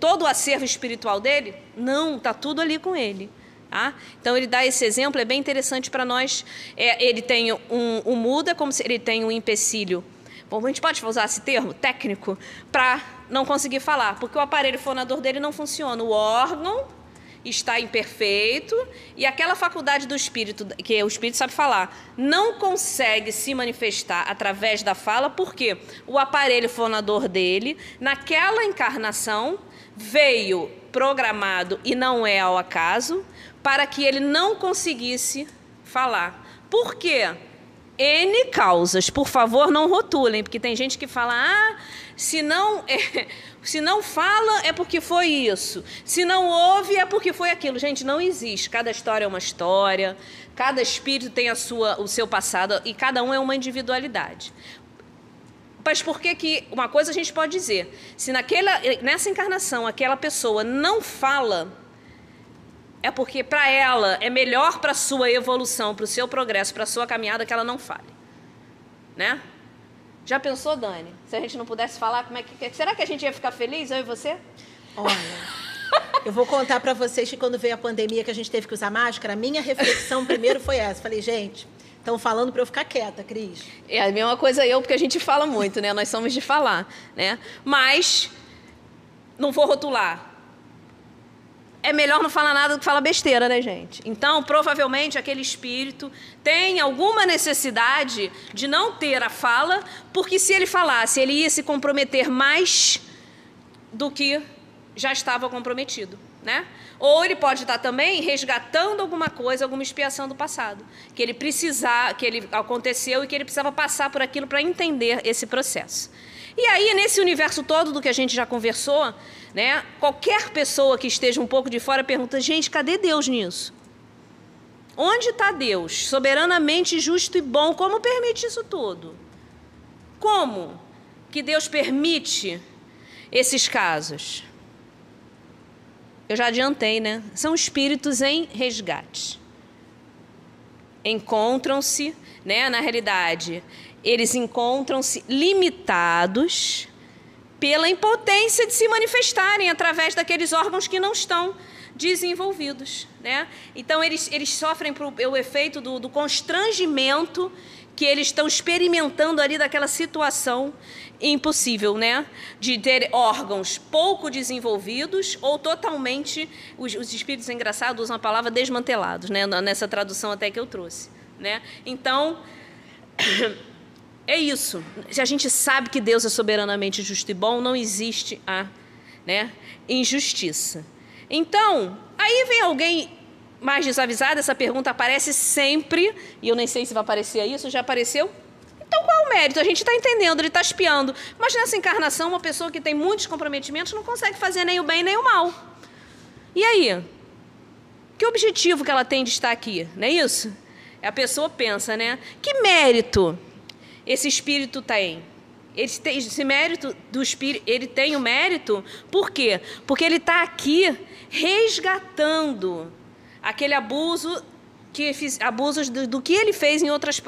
todo o acervo espiritual dele? Não, está tudo ali com ele. Tá? Então ele dá esse exemplo, é bem interessante para nós. Ele tem um mudo, é como se ele tem um empecilho. Bom, a gente pode usar esse termo técnico para não conseguir falar, porque o aparelho fonador dele não funciona. O órgão está imperfeito e aquela faculdade do espírito, que o espírito sabe falar, não consegue se manifestar através da fala, porque o aparelho fonador dele, naquela encarnação, veio programado, e não é ao acaso, para que ele não conseguisse falar. Por quê? N causas. Por favor, não rotulem, porque tem gente que fala, se não fala é porque foi isso, se não ouve é porque foi aquilo. Gente, não existe. Cada história é uma história, cada espírito tem o seu passado e cada um é uma individualidade. Mas por que uma coisa a gente pode dizer, se nessa encarnação aquela pessoa não fala, é porque para ela é melhor para a sua evolução, para o seu progresso, para a sua caminhada, que ela não fale. Né? Já pensou, Dani? Se a gente não pudesse falar, será que a gente ia ficar feliz, eu e você? Olha, eu vou contar para vocês que quando veio a pandemia, que a gente teve que usar máscara, a minha reflexão primeiro foi essa. Falei, gente, estão falando para eu ficar quieta, Cris. É a mesma coisa porque a gente fala muito, né? Nós somos de falar, né? Mas, não vou rotular. É melhor não falar nada do que falar besteira, né, gente? Então, provavelmente, aquele espírito tem alguma necessidade de não ter a fala, porque se ele falasse, ele ia se comprometer mais do que já estava comprometido, né? Ou ele pode estar também resgatando alguma coisa, alguma expiação do passado, que ele aconteceu e que ele precisava passar por aquilo para entender esse processo. E aí, nesse universo todo do que a gente já conversou, né, qualquer pessoa que esteja um pouco de fora pergunta, gente, cadê Deus nisso? Onde está Deus? Soberanamente justo e bom, como permite isso tudo? Como que Deus permite esses casos? Eu já adiantei, né? São espíritos em resgate. Encontram-se, né, na realidade, eles encontram-se limitados pela impotência de se manifestarem através daqueles órgãos que não estão desenvolvidos, né? Então, eles sofrem pelo efeito do constrangimento que eles estão experimentando ali daquela situação impossível, né? De ter órgãos pouco desenvolvidos ou totalmente, os espíritos engraçados usam a palavra desmantelados, né? Nessa tradução até que eu trouxe, né? Então, é isso. Se a gente sabe que Deus é soberanamente justo e bom, não existe a, né, injustiça. Então, aí vem alguém mais desavisado, essa pergunta aparece sempre, e eu nem sei se vai aparecer isso, já apareceu? Então qual o mérito? A gente está entendendo, ele está espiando. Mas nessa encarnação, uma pessoa que tem muitos comprometimentos não consegue fazer nem o bem nem o mal. E aí? Que objetivo que ela tem de estar aqui? Não é isso? A pessoa pensa, né? Que mérito esse espírito tem? Esse mérito do espírito, ele tem o mérito, por quê? Porque ele está aqui resgatando aquele abusos do que ele fez em outras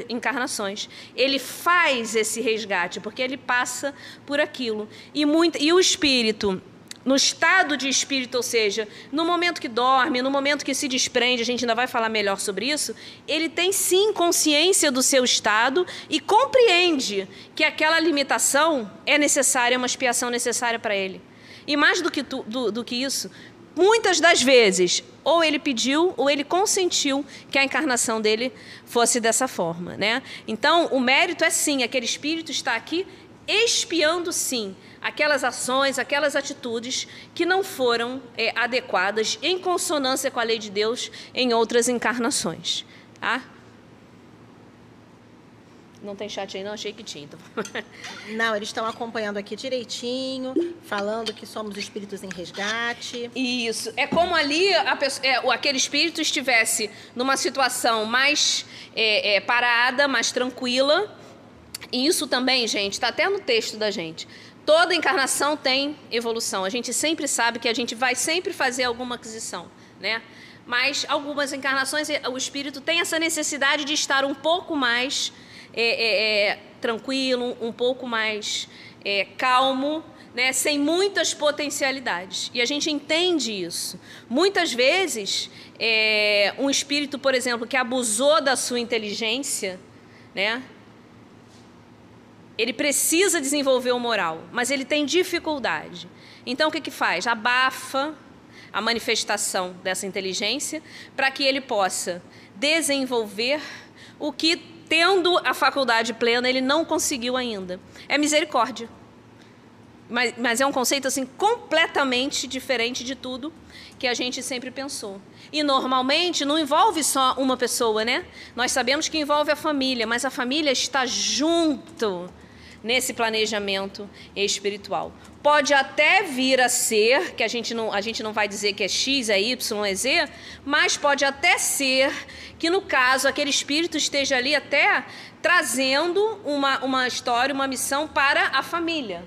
encarnações. Ele faz esse resgate, porque ele passa por aquilo. E o espírito, no estado de espírito, ou seja, no momento que dorme, no momento que se desprende, a gente ainda vai falar melhor sobre isso, ele tem sim consciência do seu estado e compreende que aquela limitação é necessária, é uma expiação necessária para ele. E mais do que isso, muitas das vezes, ou ele pediu, ou ele consentiu que a encarnação dele fosse dessa forma, né? Então, o mérito é sim, aquele espírito está aqui expiando sim aquelas ações, aquelas atitudes que não foram adequadas em consonância com a lei de Deus em outras encarnações, tá? Não tem chat aí não? Achei que tinha. Então. Não, eles estão acompanhando aqui direitinho, falando que somos espíritos em resgate. Isso. É como ali aquele espírito estivesse numa situação mais parada, mais tranquila. E isso também, gente, está até no texto da gente. Toda encarnação tem evolução. A gente sempre sabe que a gente vai sempre fazer alguma aquisição, né? Mas algumas encarnações, o espírito tem essa necessidade de estar um pouco mais tranquilo, um pouco mais calmo, né? Sem muitas potencialidades. E a gente entende isso. Muitas vezes, um espírito, por exemplo, que abusou da sua inteligência, né? Ele precisa desenvolver o moral, mas ele tem dificuldade. Então, o que faz? Abafa a manifestação dessa inteligência para que ele possa desenvolver o que, tendo a faculdade plena, ele não conseguiu ainda. É misericórdia. Mas é um conceito assim completamente diferente de tudo que a gente sempre pensou. E normalmente não envolve só uma pessoa, né? Nós sabemos que envolve a família, mas a família está junto nesse planejamento espiritual. Pode até vir a ser, que a gente não vai dizer que é X, é Y, é Z, mas pode até ser que, no caso, aquele espírito esteja ali até trazendo uma história, uma missão para a família,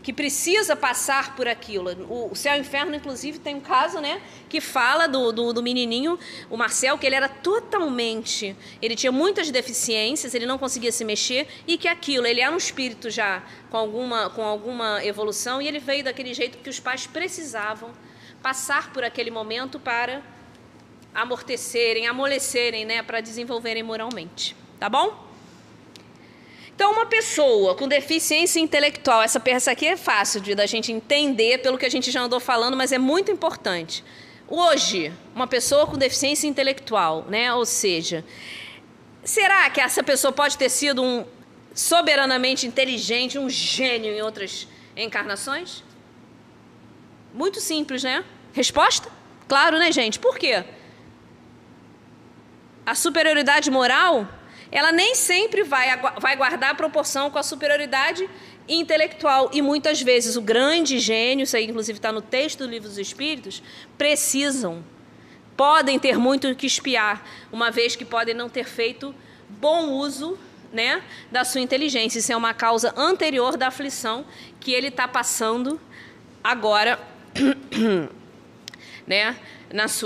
que precisa passar por aquilo. O Céu e o Inferno, inclusive, tem um caso, né, que fala do menininho, o Marcel, que ele era totalmente... Ele tinha muitas deficiências, ele não conseguia se mexer, e que ele era um espírito já com alguma evolução, e ele veio daquele jeito que os pais precisavam passar por aquele momento para amolecerem, né, para desenvolverem moralmente. Tá bom? Então, uma pessoa com deficiência intelectual, essa aqui é fácil da gente entender pelo que a gente já andou falando, mas é muito importante. Hoje, uma pessoa com deficiência intelectual, né? Ou seja, será que essa pessoa pode ter sido um soberanamente inteligente, um gênio em outras encarnações? Muito simples, né? Resposta? Claro, né, gente? Por quê? A superioridade moral, ela nem sempre vai guardar a proporção com a superioridade intelectual. E muitas vezes o grande gênio, isso aí inclusive está no texto do Livro dos Espíritos, podem ter muito o que espiar, uma vez que podem não ter feito bom uso, né, da sua inteligência. Isso é uma causa anterior da aflição que ele está passando agora, né,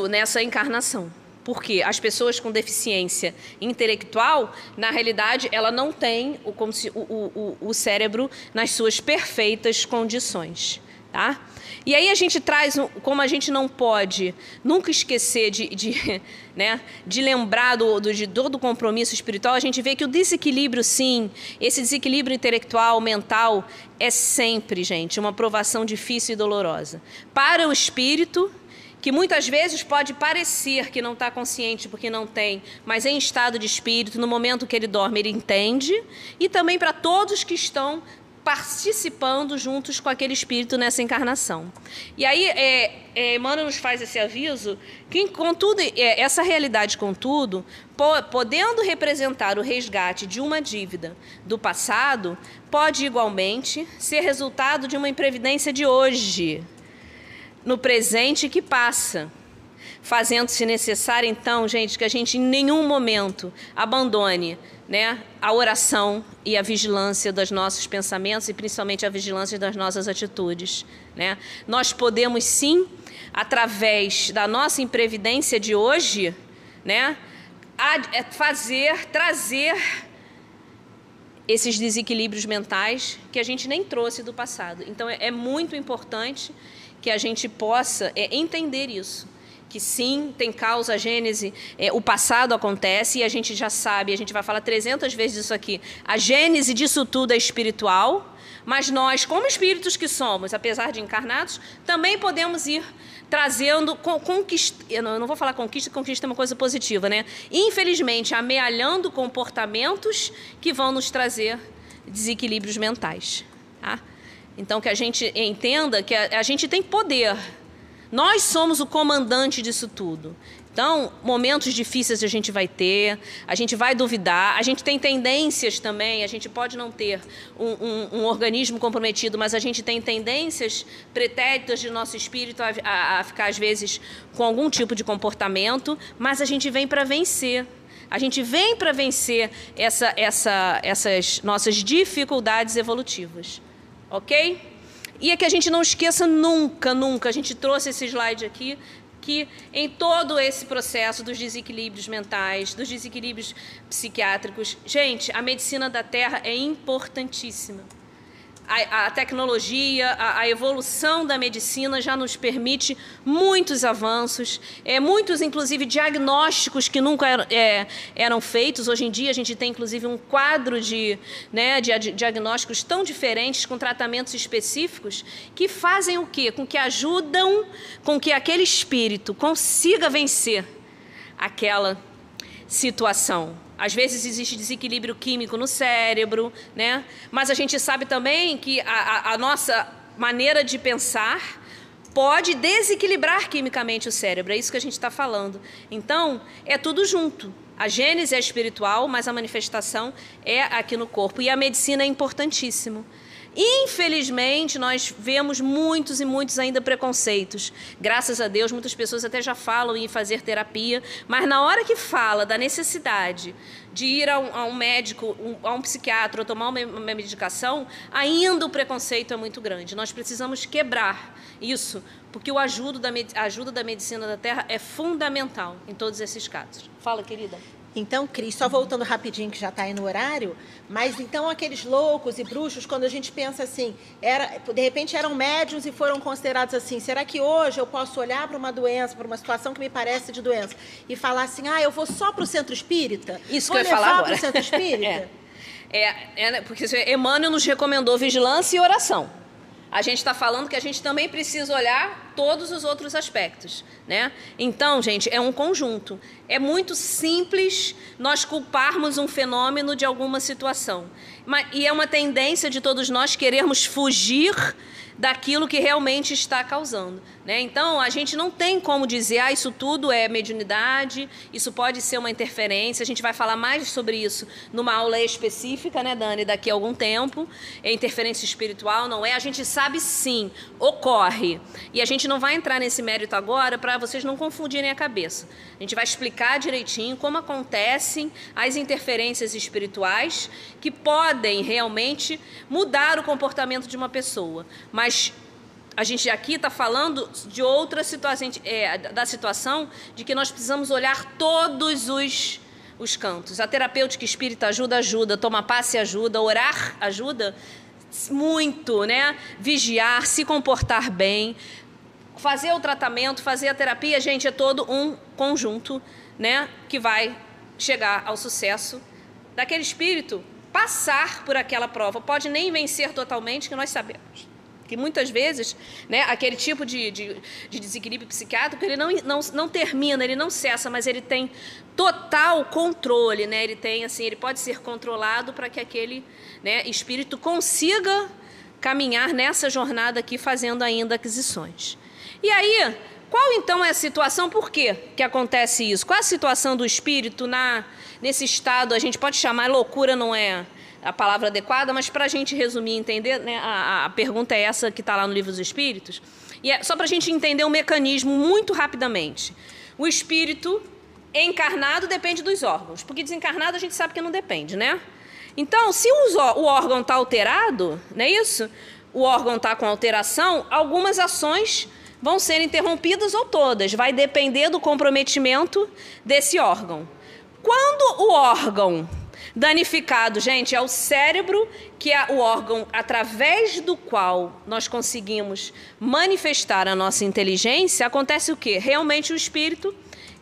nessa encarnação. Porque as pessoas com deficiência intelectual, na realidade, ela não tem o cérebro nas suas perfeitas condições, tá? E aí a gente traz, como a gente não pode nunca esquecer de lembrar do compromisso espiritual, a gente vê que o desequilíbrio, sim, esse desequilíbrio intelectual, mental, é sempre, gente, uma provação difícil e dolorosa. Para o espírito, que muitas vezes pode parecer que não está consciente porque não tem, mas em estado de espírito, no momento que ele dorme, ele entende, e também para todos que estão participando juntos com aquele espírito nessa encarnação. E aí, Emmanuel nos faz esse aviso que, contudo, essa realidade, contudo, podendo representar o resgate de uma dívida do passado, pode igualmente ser resultado de uma imprevidência de hoje, no presente que passa, fazendo-se necessário, então, gente, que a gente em nenhum momento abandone, né, a oração e a vigilância dos nossos pensamentos e principalmente a vigilância das nossas atitudes, né? Nós podemos sim, através da nossa imprevidência de hoje, né, trazer esses desequilíbrios mentais que a gente nem trouxe do passado. Então é muito importante que a gente possa entender isso. Que sim, tem causa, gênese, o passado acontece e a gente já sabe, a gente vai falar 300 vezes isso aqui, a gênese disso tudo é espiritual, mas nós, como espíritos que somos, apesar de encarnados, também podemos ir trazendo, eu não vou falar conquista é uma coisa positiva, né? Infelizmente, amealhando comportamentos que vão nos trazer desequilíbrios mentais, tá? Então, que a gente entenda que a gente tem poder. Nós somos o comandante disso tudo. Então, momentos difíceis a gente vai duvidar, a gente tem tendências também, a gente pode não ter um organismo comprometido, mas a gente tem tendências pretéritas de nosso espírito a ficar, às vezes, com algum tipo de comportamento, mas a gente vem para vencer. A gente vem para vencer essas nossas dificuldades evolutivas. Ok? E é que a gente não esqueça nunca, a gente trouxe esse slide aqui, que em todo esse processo dos desequilíbrios mentais, dos desequilíbrios psiquiátricos, gente, a medicina da Terra é importantíssima. A tecnologia, a evolução da medicina já nos permite muitos avanços, muitos, inclusive, diagnósticos que nunca eram feitos. Hoje em dia, a gente tem, inclusive, um quadro de diagnósticos tão diferentes, com tratamentos específicos, que fazem o quê? Ajudam com que aquele espírito consiga vencer aquela situação. Às vezes existe desequilíbrio químico no cérebro, né? Mas a gente sabe também que a nossa maneira de pensar pode desequilibrar quimicamente o cérebro. É isso que a gente está falando. Então, é tudo junto. A gênese é espiritual, mas a manifestação é aqui no corpo. E a medicina é importantíssimo. Infelizmente, nós vemos muitos e muitos ainda preconceitos. Graças a Deus, muitas pessoas até já falam em fazer terapia, mas na hora que fala da necessidade de ir a um médico, a um psiquiatra, ou tomar uma medicação, ainda o preconceito é muito grande. Nós precisamos quebrar isso, porque a ajuda da medicina da Terra é fundamental em todos esses casos. Fala, querida. Então, Cris, só voltando rapidinho, que já está aí no horário, mas então aqueles loucos e bruxos, quando a gente pensa assim, de repente eram médiuns e foram considerados assim, será que hoje eu posso olhar para uma doença, para uma situação que me parece de doença, e falar assim, eu vou só para o centro espírita? Isso que eu ia falar agora. Vou levar para o centro espírita? Porque Emmanuel nos recomendou vigilância e oração. A gente está falando que a gente também precisa olhar todos os outros aspectos, né? Então, gente, é um conjunto. É muito simples nós culparmos um fenômeno de alguma situação. E é uma tendência de todos nós querermos fugir daquilo que realmente está causando, né? Então, a gente não tem como dizer, isso tudo é mediunidade, isso pode ser uma interferência. A gente vai falar mais sobre isso numa aula específica, né, Dani, daqui a algum tempo. É interferência espiritual, não é? A gente sabe sim, ocorre. E a gente não vai entrar nesse mérito agora para vocês não confundirem a cabeça. A gente vai explicar direitinho como acontecem as interferências espirituais que podem realmente mudar o comportamento de uma pessoa. Mas a gente aqui está falando de outra situação, da situação de que nós precisamos olhar todos os cantos. A terapêutica espírita ajuda, tomar passe ajuda, orar ajuda muito, né? Vigiar, se comportar bem, fazer o tratamento, fazer a terapia, gente, é todo um conjunto, né? Que vai chegar ao sucesso daquele espírito passar por aquela prova. Pode nem vencer totalmente, que nós sabemos que muitas vezes, né, aquele tipo de desequilíbrio psiquiátrico, ele não termina, ele não cessa, mas ele tem total controle, né? Ele pode ser controlado para que aquele, né, espírito consiga caminhar nessa jornada aqui, fazendo ainda aquisições. E aí, qual então é a situação? Por quê que acontece isso? Qual é a situação do espírito nesse estado? A gente pode chamar, loucura não é a palavra adequada, mas para a gente resumir e entender, né, a pergunta é essa que está lá no Livro dos Espíritos, e é só para a gente entender o mecanismo muito rapidamente. O espírito encarnado depende dos órgãos, porque desencarnado a gente sabe que não depende, né? Então, se o órgão está alterado, não é isso? O órgão está com alteração, algumas ações vão ser interrompidas ou todas. Vai depender do comprometimento desse órgão. Quando o órgão danificado, gente, é o cérebro, que é o órgão através do qual nós conseguimos manifestar a nossa inteligência, acontece o quê? Realmente o espírito,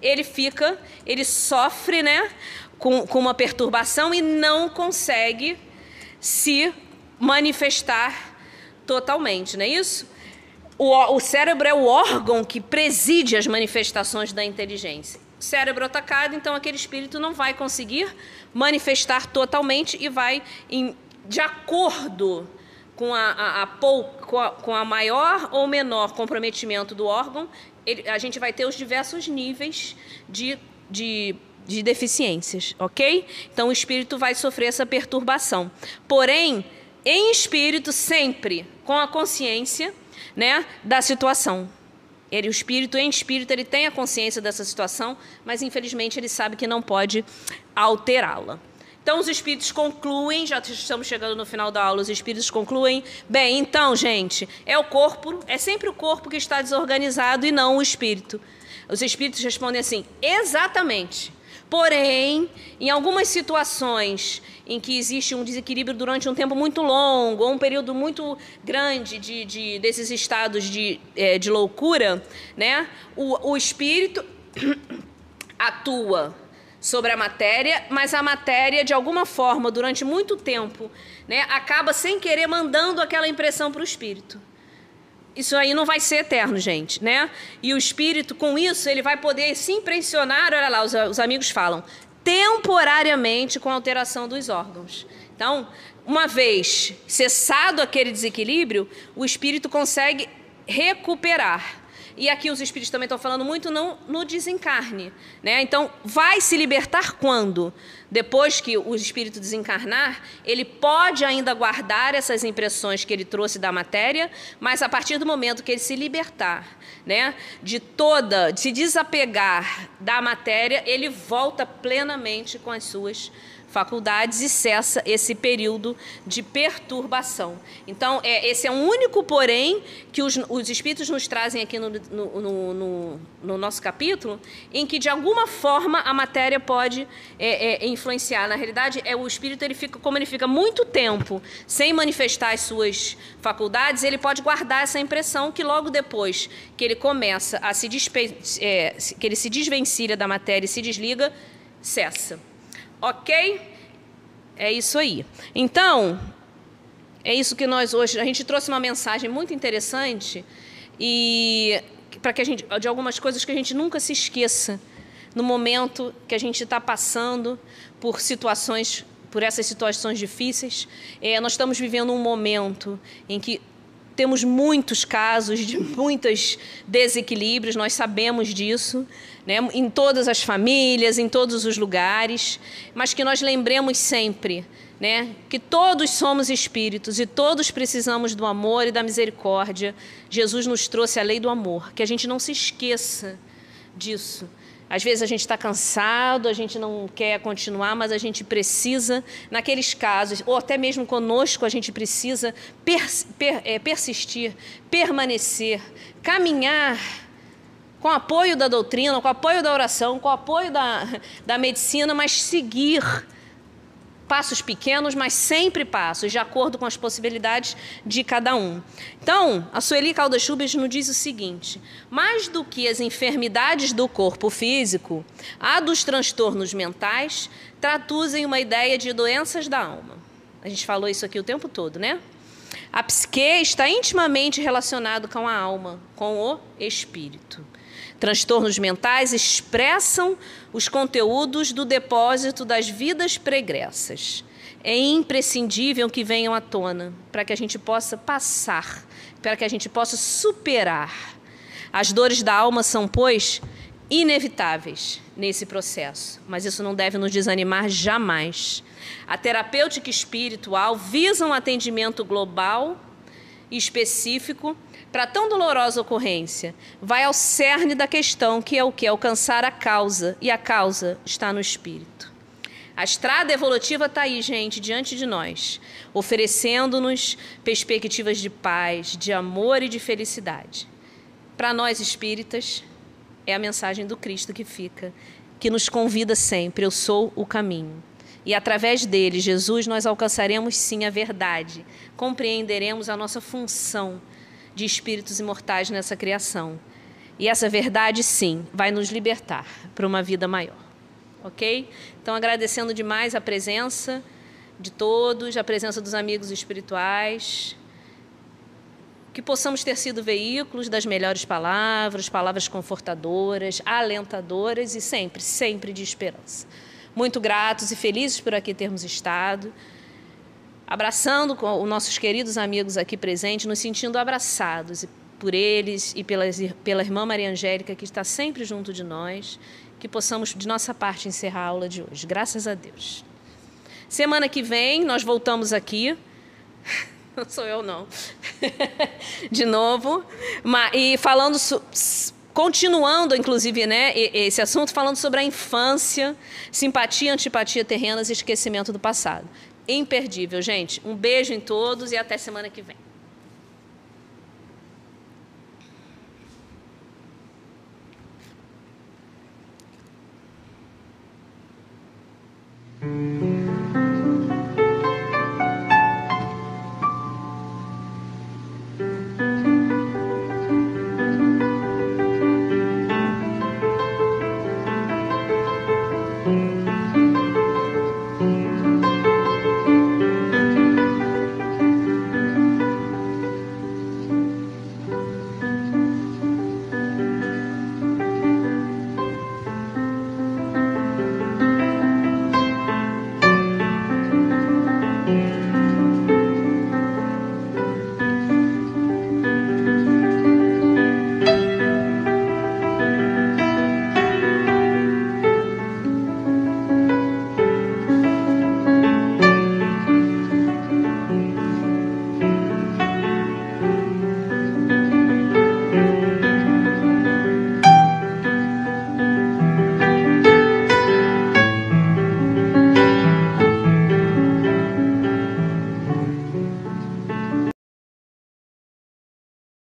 ele sofre, né, com uma perturbação e não consegue se manifestar totalmente, não é isso? O cérebro é o órgão que preside as manifestações da inteligência. Cérebro atacado, então aquele espírito não vai conseguir manifestar totalmente e vai, de acordo com a maior ou menor comprometimento do órgão, a gente vai ter os diversos níveis de deficiências, ok? Então o espírito vai sofrer essa perturbação. Porém, em espírito, sempre com a consciência, né, da situação. O espírito, em espírito, ele tem a consciência dessa situação, mas infelizmente ele sabe que não pode alterá-la. Então os espíritos concluem, já estamos chegando no final da aula, os espíritos concluem, bem, então, gente, é o corpo, é sempre o corpo que está desorganizado e não o espírito. Os espíritos respondem assim, exatamente. Porém, em algumas situações em que existe um desequilíbrio durante um tempo muito longo, ou um período muito grande desses estados de loucura, né, o espírito atua sobre a matéria, mas a matéria, de alguma forma, durante muito tempo, né, acaba sem querer mandando aquela impressão para o espírito. Isso aí não vai ser eterno, gente, né? E o espírito, com isso, ele vai poder se impressionar, olha lá, os amigos falam, temporariamente com a alteração dos órgãos. Então, uma vez cessado aquele desequilíbrio, o espírito consegue recuperar. E aqui os espíritos também estão falando muito no desencarne, né? Então, vai se libertar quando? Depois que o espírito desencarnar, ele pode ainda guardar essas impressões que ele trouxe da matéria, mas a partir do momento que ele se libertar, né, de se desapegar da matéria, ele volta plenamente com as suas faculdades e cessa esse período de perturbação. Então, esse é um único porém que os espíritos nos trazem aqui no nosso capítulo, em que, de alguma forma, a matéria pode influenciar. Na realidade, o espírito, como ele fica muito tempo sem manifestar as suas faculdades, ele pode guardar essa impressão que logo depois que ele começa a que ele se desvencilha da matéria e se desliga, cessa. Ok? É isso aí. Então, é isso que nós hoje... A gente trouxe uma mensagem muito interessante e para que a gente, de algumas coisas que a gente nunca se esqueça no momento que a gente está passando por essas situações difíceis. Nós estamos vivendo um momento em que temos muitos casos de muitos desequilíbrios, nós sabemos disso, né, em todas as famílias, em todos os lugares, mas que nós lembremos sempre, né, que todos somos espíritos e todos precisamos do amor e da misericórdia. Jesus nos trouxe a lei do amor, que a gente não se esqueça disso. Às vezes a gente está cansado, a gente não quer continuar, mas a gente precisa, naqueles casos, ou até mesmo conosco, a gente precisa persistir, permanecer, caminhar com o apoio da doutrina, com o apoio da oração, com o apoio da medicina, mas seguir passos pequenos, mas sempre passos, de acordo com as possibilidades de cada um. Então, a Sueli Caldas Chubas nos diz o seguinte: mais do que as enfermidades do corpo físico, a dos transtornos mentais traduzem uma ideia de doenças da alma. A gente falou isso aqui o tempo todo, né? A psique está intimamente relacionado com a alma, com o espírito. Transtornos mentais expressam os conteúdos do depósito das vidas pregressas. é imprescindível que venham à tona, para que a gente possa passar, para que a gente possa superar. As dores da alma são, pois, inevitáveis nesse processo, mas isso não deve nos desanimar jamais. A terapêutica espiritual visa um atendimento global e específico para tão dolorosa ocorrência. Vai ao cerne da questão, que é o que? Alcançar a causa, e a causa está no espírito. A estrada evolutiva está aí, gente, diante de nós, oferecendo-nos perspectivas de paz, de amor e de felicidade. Para nós espíritas, é a mensagem do Cristo que fica, que nos convida sempre: eu sou o caminho. E através dele, Jesus, nós alcançaremos sim a verdade, compreenderemos a nossa função de espíritos imortais nessa criação. E essa verdade, sim, vai nos libertar para uma vida maior. Ok? Então, agradecendo demais a presença de todos, a presença dos amigos espirituais, que possamos ter sido veículos das melhores palavras, palavras confortadoras, alentadoras e sempre, sempre de esperança. Muito gratos e felizes por aqui termos estado, abraçando os nossos queridos amigos aqui presentes, nos sentindo abraçados por eles e pela irmã Maria Angélica, que está sempre junto de nós, que possamos, de nossa parte, encerrar a aula de hoje. Graças a Deus. Semana que vem, nós voltamos aqui. Não sou eu, não. De novo. E falando, continuando, inclusive, né, esse assunto, falando sobre a infância, simpatia, antipatia terrenas e esquecimento do passado. Imperdível, gente. Um beijo em todos e até semana que vem.